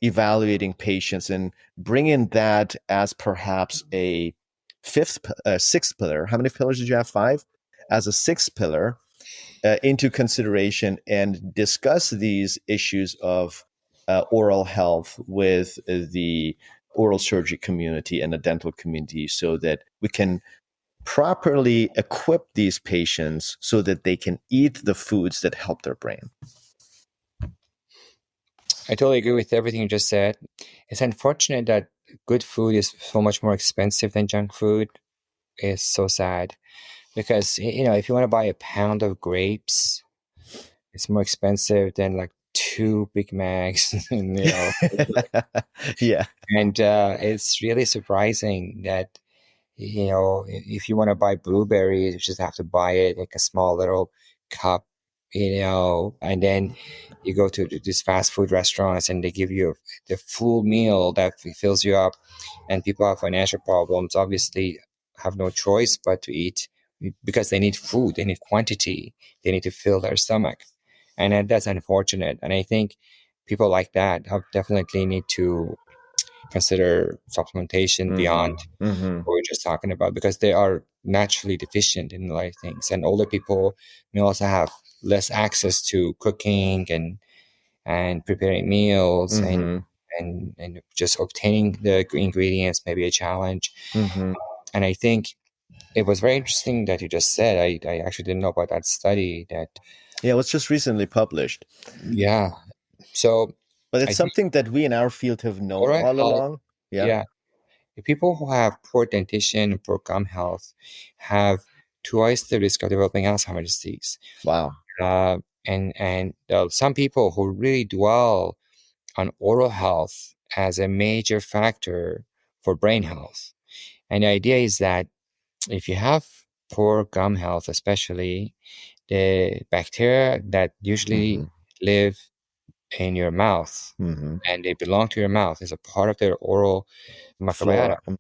evaluating patients and bringing that as perhaps a sixth pillar? How many pillars did you have? Five, as a sixth pillar into consideration and discuss these issues of oral health with the oral surgery community and the dental community so that we can properly equip these patients so that they can eat the foods that help their brain. I totally agree with everything you just said. It's unfortunate that good food is so much more expensive than junk food. It's so sad because, if you want to buy a pound of grapes, it's more expensive than like two Big Macs, Yeah. and it's really surprising that, if you want to buy blueberries, you just have to buy it like a small little cup, and then you go to these fast food restaurants and they give you the full meal that fills you up, and people have financial problems, obviously have no choice but to eat because they need food, they need quantity, they need to fill their stomach. And that's unfortunate. And I think people like that have definitely need to consider supplementation beyond Mm-hmm. what we're just talking about, because they are naturally deficient in a lot of things. And older people may also have less access to cooking and preparing meals, Mm-hmm. and just obtaining the ingredients may be a challenge. Mm-hmm. And I think it was very interesting that you just said, I actually didn't know about that study that, Yeah, it was just recently published. yeah. So But I it's think something that we in our field have known oral all health, along. Yeah. yeah, the people who have poor dentition and poor gum health have twice the risk of developing Alzheimer's disease. Wow. Uh, and some people who really dwell on oral health as a major factor for brain health. And the idea is that if you have poor gum health, especially, the bacteria that usually Mm-hmm. live in your mouth Mm-hmm. and they belong to your mouth as a part of their oral microbiota, Flora.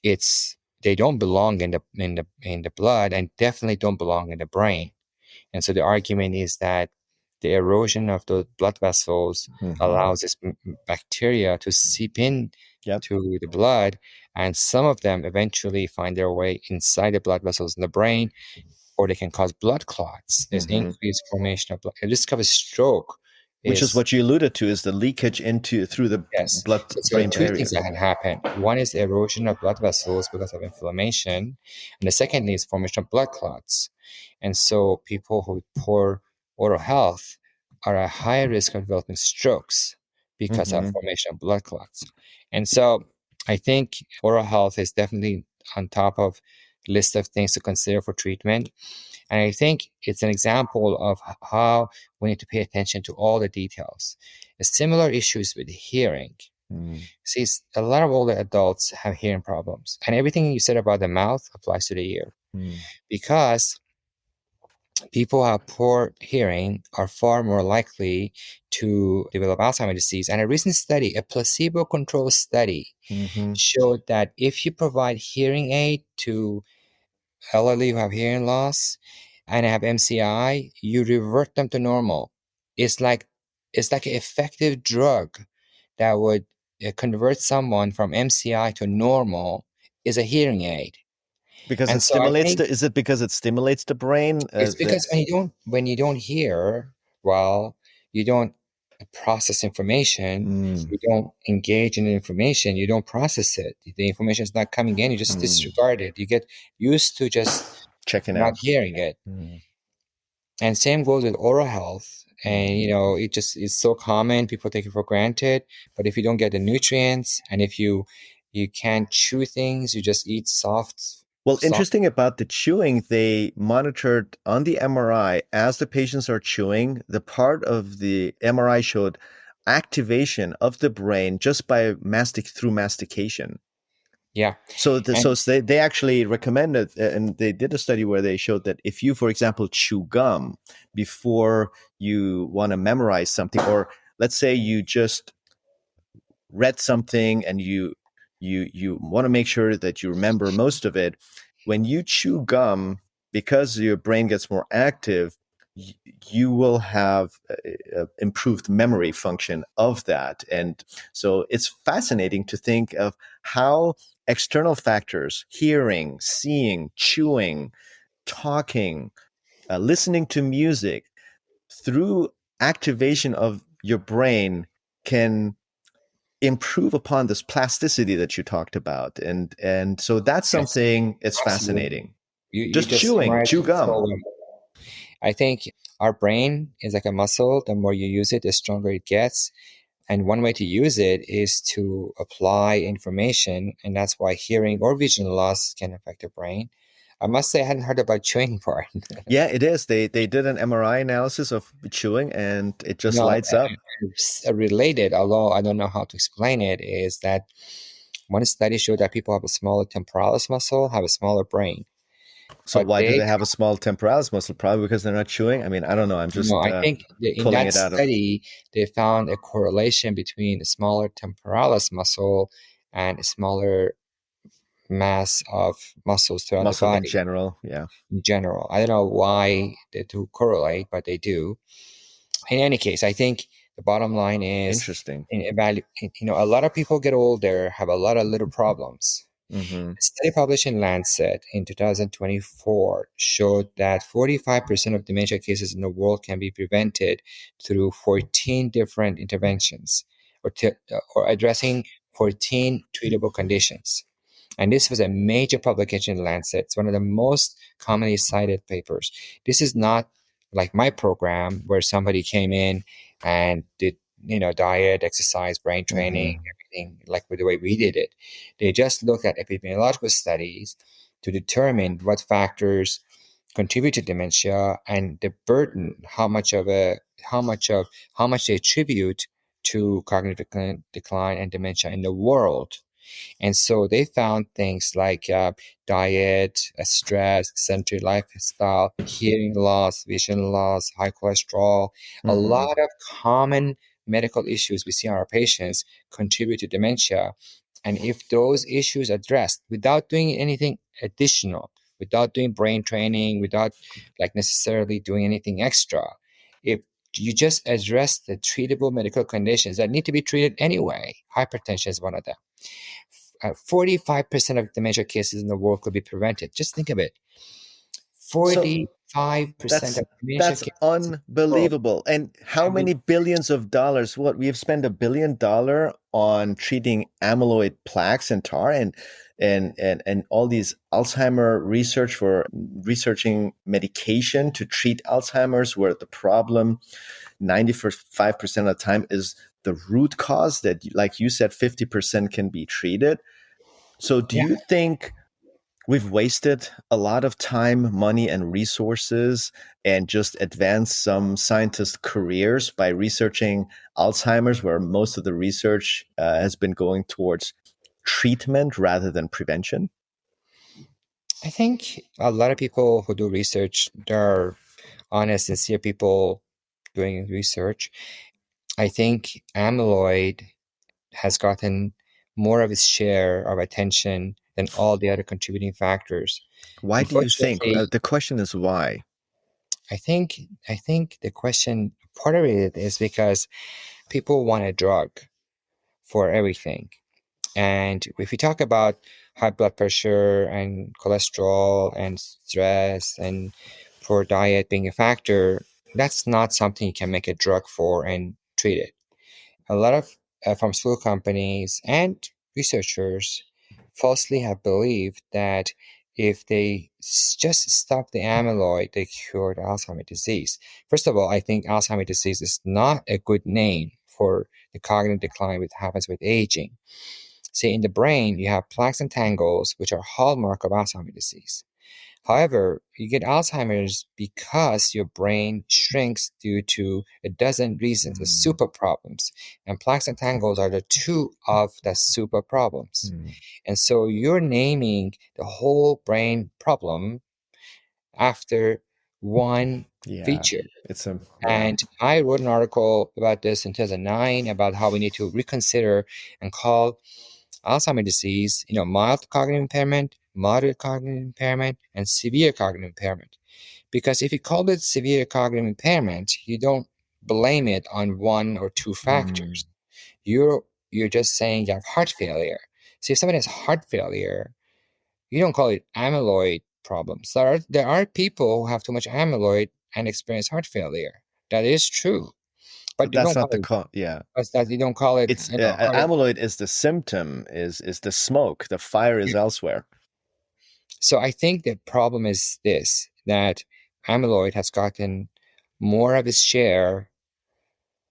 it's they don't belong in the blood, and definitely don't belong in the brain. And so the argument is that the erosion of the blood vessels Mm-hmm. allows this bacteria to seep in Yep. to the blood, and some of them eventually find their way inside the blood vessels in the brain, or they can cause blood clots. There's Mm-hmm. increased formation of blood. The risk of a stroke Which is is, what you alluded to, is the leakage into through the yes. So blood-brain two things barrier. that can happen. One is erosion of blood vessels because of inflammation, and the second is formation of blood clots. And so people who with poor oral health are at higher risk of developing strokes because of Mm-hmm. formation of blood clots. And so I think oral health is definitely on top of list of things to consider for treatment. And I think it's an example of how we need to pay attention to all the details. Similar issues with hearing. Mm-hmm. See, a lot of older adults have hearing problems, and everything you said about the mouth applies to the ear, because people who have poor hearing are far more likely to develop Alzheimer's disease. And a recent study, a placebo-controlled study, Mm-hmm. showed that if you provide hearing aid to elderly who have hearing loss and have MCI, you revert them to normal. It's like an effective drug that would convert someone from MCI to normal is a hearing aid. Because And it so I stimulates think is it because it stimulates the brain? it's because when you don't hear well, you don't process information, Mm, you don't engage in the information, you don't process it. The information is not coming in, you just mm, disregard it. You get used to just checking not out. hearing it. Mm, And same goes with oral health. And mm. it just is so common, people take it for granted. But if you don't get the nutrients and if you can't chew things, you just eat Well, soft. interesting about the chewing, they monitored on the MRI as the patients are chewing, the part of the MRI showed activation of the brain just by through mastication. Yeah. So And they actually recommended, and they did a study where they showed that if you, for example, chew gum before you want to memorize something, or let's say you just read something and you want to make sure that you remember most of it, when you chew gum, because your brain gets more active, you will have improved memory function of that. And so it's fascinating to think of how external factors, hearing, seeing, chewing, talking, listening to music, through activation of your brain, can improve upon this plasticity that you talked about. And so that's yes, something, it's absolutely. fascinating. You Just just chewing, summarized chew it so gum. well. I think our brain is like a muscle. The more you use it, the stronger it gets. And one way to use it is to apply information. And that's why hearing or vision loss can affect the brain. I must say, I hadn't heard about chewing part. Yeah, it is. They did an MRI analysis of chewing and it just No, lights up. related, although I don't know how to explain it, is that one study showed that people have a smaller temporalis muscle, have a smaller brain. So But why do they have a small temporalis muscle? Probably because they're not chewing. I mean, I don't know. I'm no, just I think in pulling that it out of. study, they found a correlation between a smaller temporalis muscle and a smaller mass of muscles throughout the Muscle in body general. Yeah. in general. I don't know why they do correlate, but they do. In any case, I think the bottom line is Interesting. a lot of people get older, have a lot of little problems. Mm-hmm. A study published in Lancet in 2024 showed that 45% of dementia cases in the world can be prevented through 14 different interventions or addressing 14 treatable conditions. And this was a major publication in Lancet. It's one of the most commonly cited papers. This is not like my program where somebody came in and did, diet, exercise, brain training, Mm-hmm. everything like with the way we did it. They just looked at epidemiological studies to determine what factors contribute to dementia and the burden, how much of how much they attribute to cognitive decline and dementia in the world. And so they found things like diet, stress, sedentary lifestyle, hearing loss, vision loss, high cholesterol, a Mm-hmm. lot of common medical issues we see in our patients contribute to dementia. And if those issues addressed without doing anything additional, without doing brain training, without like necessarily doing anything extra, if you just address the treatable medical conditions that need to be treated anyway, hypertension is one of them. 45% of dementia cases in the world could be prevented. Just think of it. So 45% That's of dementia that's cases in the world unbelievable. And how can be. many billions of dollars? What we've spent $1 billion on treating amyloid plaques and tar, and all these Alzheimer research for researching medication to treat Alzheimer's, where the problem 95% of the time is the root cause that, like you said, 50% can be treated. So do Yeah, you think we've wasted a lot of time, money, and resources and just advanced some scientists' careers by researching Alzheimer's, where most of the research has been going towards treatment rather than prevention? I think a lot of people who do research, they're honest, sincere people doing research, I think amyloid has gotten more of its share of attention than all the other contributing factors. Why do you think? Unfortunately, The question is why. I think the question, part of it is because people want a drug for everything. And if we talk about high blood pressure and cholesterol and stress and poor diet being a factor, that's not something you can make a drug for and treat it. A lot of pharmaceutical companies and researchers falsely have believed that if they just stop the amyloid, they cured Alzheimer's disease. First of all, I think Alzheimer's disease is not a good name for the cognitive decline that happens with aging. See, in the brain, you have plaques and tangles, which are hallmark of Alzheimer's disease. However, you get Alzheimer's because your brain shrinks due to a dozen reasons, the super problems. And plaques and tangles are the two of the super problems. And so you're naming the whole brain problem after one Yeah, feature. it's a And I wrote an article about this in 2009 about how we need to reconsider and call Alzheimer's disease, mild cognitive impairment, moderate cognitive impairment, and severe cognitive impairment. Because if you call it severe cognitive impairment, you don't blame it on one or two factors. You're just saying you have heart failure. So if somebody has heart failure, you don't call it amyloid problems. There are people who have too much amyloid and experience heart failure. That is true, but But you that's don't call not the it. yeah. But that you don't call it. It's amyloid is the symptom, is the smoke. The fire is elsewhere. So I think the problem is this, that amyloid has gotten more of its share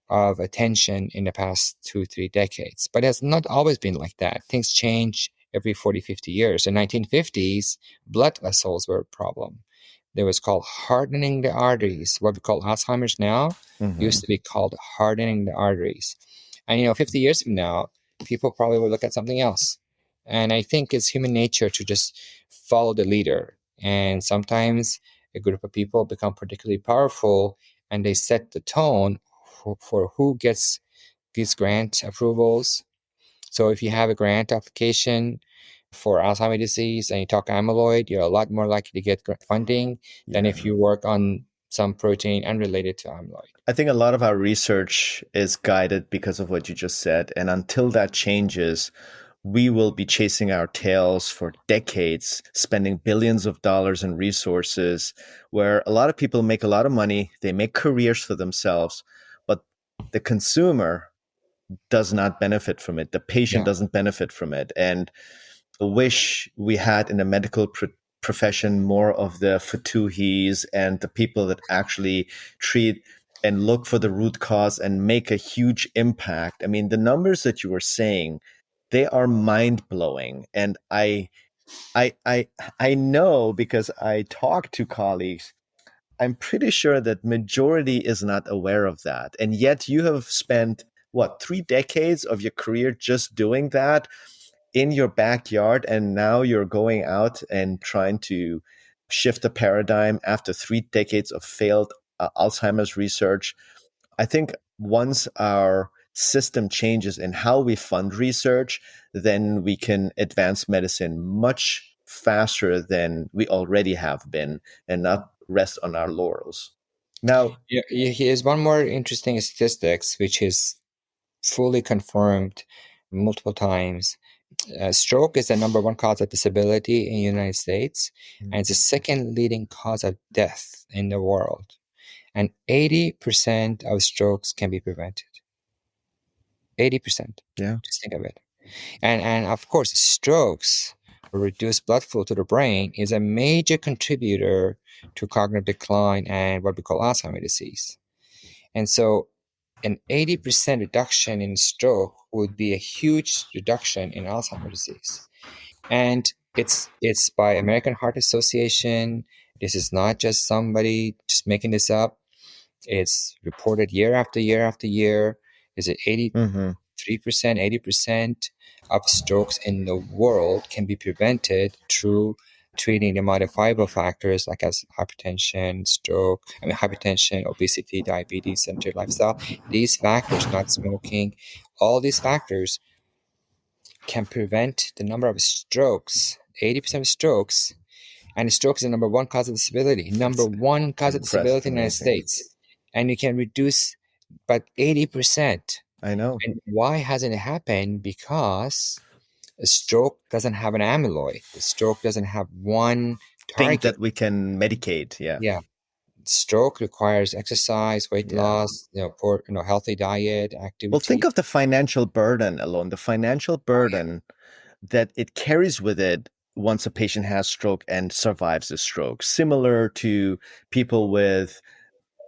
of attention in the past 2-3 decades, but it has not always been like that. Things change every 40, 50 years. In 1950s, blood vessels were a problem. There was called hardening the arteries. What we call Alzheimer's now used to be called hardening the arteries. And 50 years from now, people probably will look at something else. And I think it's human nature to just follow the leader. And sometimes a group of people become particularly powerful and they set the tone for who gets these grant approvals. So if you have a grant application for Alzheimer's disease and you talk amyloid, you're a lot more likely to get funding than if you work on some protein unrelated to amyloid. I think a lot of our research is guided because of what you just said. And until that changes, we will be chasing our tails for decades, spending billions of dollars in resources, where a lot of people make a lot of money, they make careers for themselves, but the consumer does not benefit from it. The patient Yeah. doesn't benefit from it. And I wish we had in the medical profession more of the Fotuhis and the people that actually treat and look for the root cause and make a huge impact. I mean, the numbers that you were saying, they are mind blowing. And I, I, I know because I talk to colleagues, I'm pretty sure that majority is not aware of that. And yet you have spent what, 3 decades of your career just doing that in your backyard, and now you're going out and trying to shift the paradigm after 3 decades of failed Alzheimer's research. I think once our system changes in how we fund research, then we can advance medicine much faster than we already have been and not rest on our laurels. Now, Yeah, here's one more interesting statistics, which is fully confirmed multiple times. Stroke is the number one cause of disability in the United States, and it's the second leading cause of death in the world. And 80% of strokes can be prevented. 80%. yeah. Just think of it. And of course, strokes or reduced blood flow to the brain is a major contributor to cognitive decline and what we call Alzheimer's disease. And so an 80% reduction in stroke would be a huge reduction in Alzheimer's disease. And it's by American Heart Association. This is not just somebody just making this up. It's reported year after year after year. Is it 83%, 80% of strokes in the world can be prevented through treating the modifiable factors like as hypertension, obesity, diabetes, sedentary lifestyle. These factors, not smoking, all these factors can prevent the number of strokes, 80% of strokes. And stroke is the number one cause of disability, number one cause of disability in the United States. And you can reduce by 80%. I know. And why hasn't it happened? Because a stroke doesn't have an amyloid. The stroke doesn't have one target. Thing that we can medicate. Yeah. Yeah. Stroke requires exercise, weight loss, poor, healthy diet, activity. Well, think of the financial burden alone, the financial burden that it carries with it once a patient has stroke and survives a stroke, similar to people with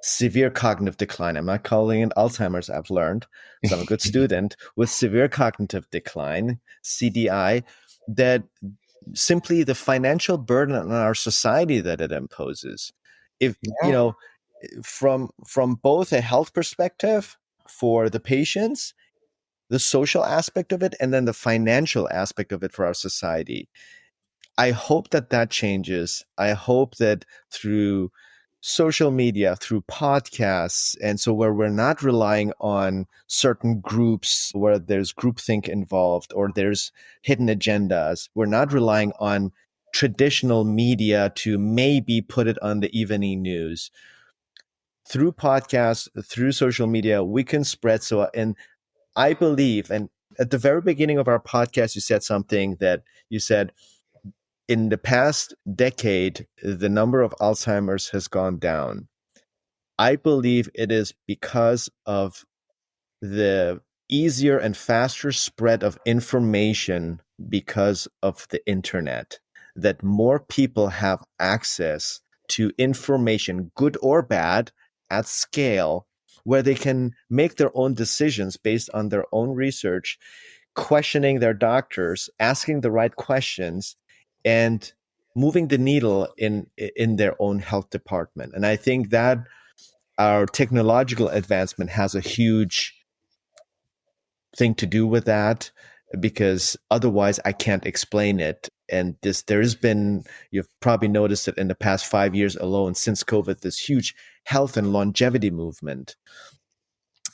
severe cognitive decline. I'm not calling it Alzheimer's, I've learned, so I'm a good student, with severe cognitive decline, CDI, that simply the financial burden on our society that it imposes. If from both a health perspective for the patients, the social aspect of it, and then the financial aspect of it for our society. I hope that changes. I hope that through social media, through podcasts, and so where we're not relying on certain groups where there's groupthink involved or there's hidden agendas, we're not relying on traditional media to maybe put it on the evening news. Through podcasts, through social media, we can spread. And I believe, and at the very beginning of our podcast, you said something that you said, in the past decade, the number of Alzheimer's has gone down. I believe it is because of the easier and faster spread of information because of the internet, that more people have access to information, good or bad, at scale, where they can make their own decisions based on their own research, questioning their doctors, asking the right questions, and moving the needle in their own health department. And I think that our technological advancement has a huge thing to do with that, because otherwise I can't explain it. And you've probably noticed it in the past 5 years alone, since COVID, this huge health and longevity movement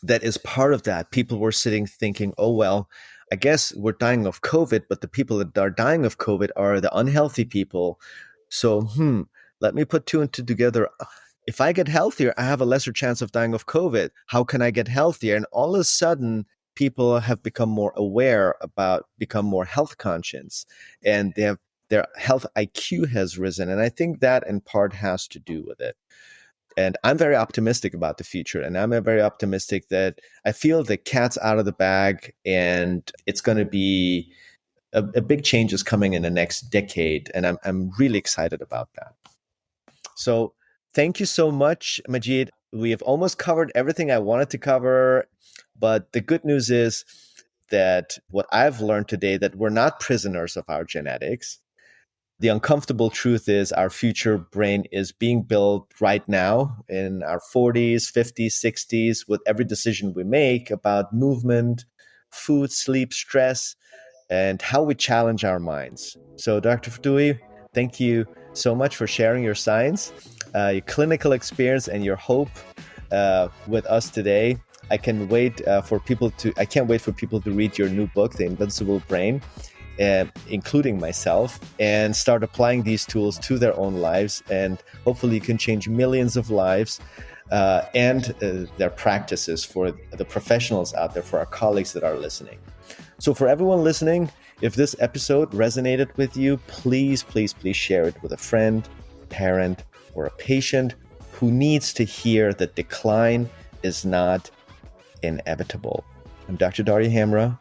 that is part of that. People were sitting thinking, oh, well, I guess we're dying of COVID, but the people that are dying of COVID are the unhealthy people. So, let me put two and two together. If I get healthier, I have a lesser chance of dying of COVID. How can I get healthier? And all of a sudden, people have become more aware become more health conscious, and their health IQ has risen. And I think that in part has to do with it. And I'm very optimistic about the future. And I'm very optimistic that I feel the cat's out of the bag, and it's going to be a big change is coming in the next decade. And I'm really excited about that. So thank you so much, Majid. We have almost covered everything I wanted to cover. But the good news is that what I've learned today, that we're not prisoners of our genetics. The uncomfortable truth is our future brain is being built right now in our 40s, 50s, 60s, with every decision we make about movement, food, sleep, stress, and how we challenge our minds. So, Dr. Fotuhi, thank you so much for sharing your science, your clinical experience, and your hope with us today. I can't wait for people to read your new book, The Invincible Brain, including myself, and start applying these tools to their own lives. And hopefully you can change millions of lives and their practices for the professionals out there, for our colleagues that are listening. So for everyone listening, if this episode resonated with you, please, please, please share it with a friend, parent, or a patient who needs to hear that decline is not inevitable. I'm Dr. Daria Hamra.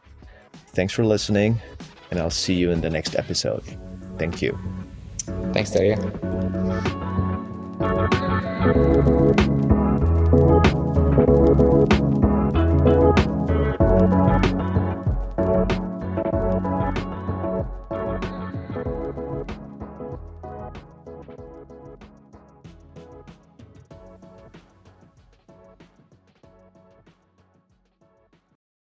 Thanks for listening, and I'll see you in the next episode. Thank you. Thanks, Daria.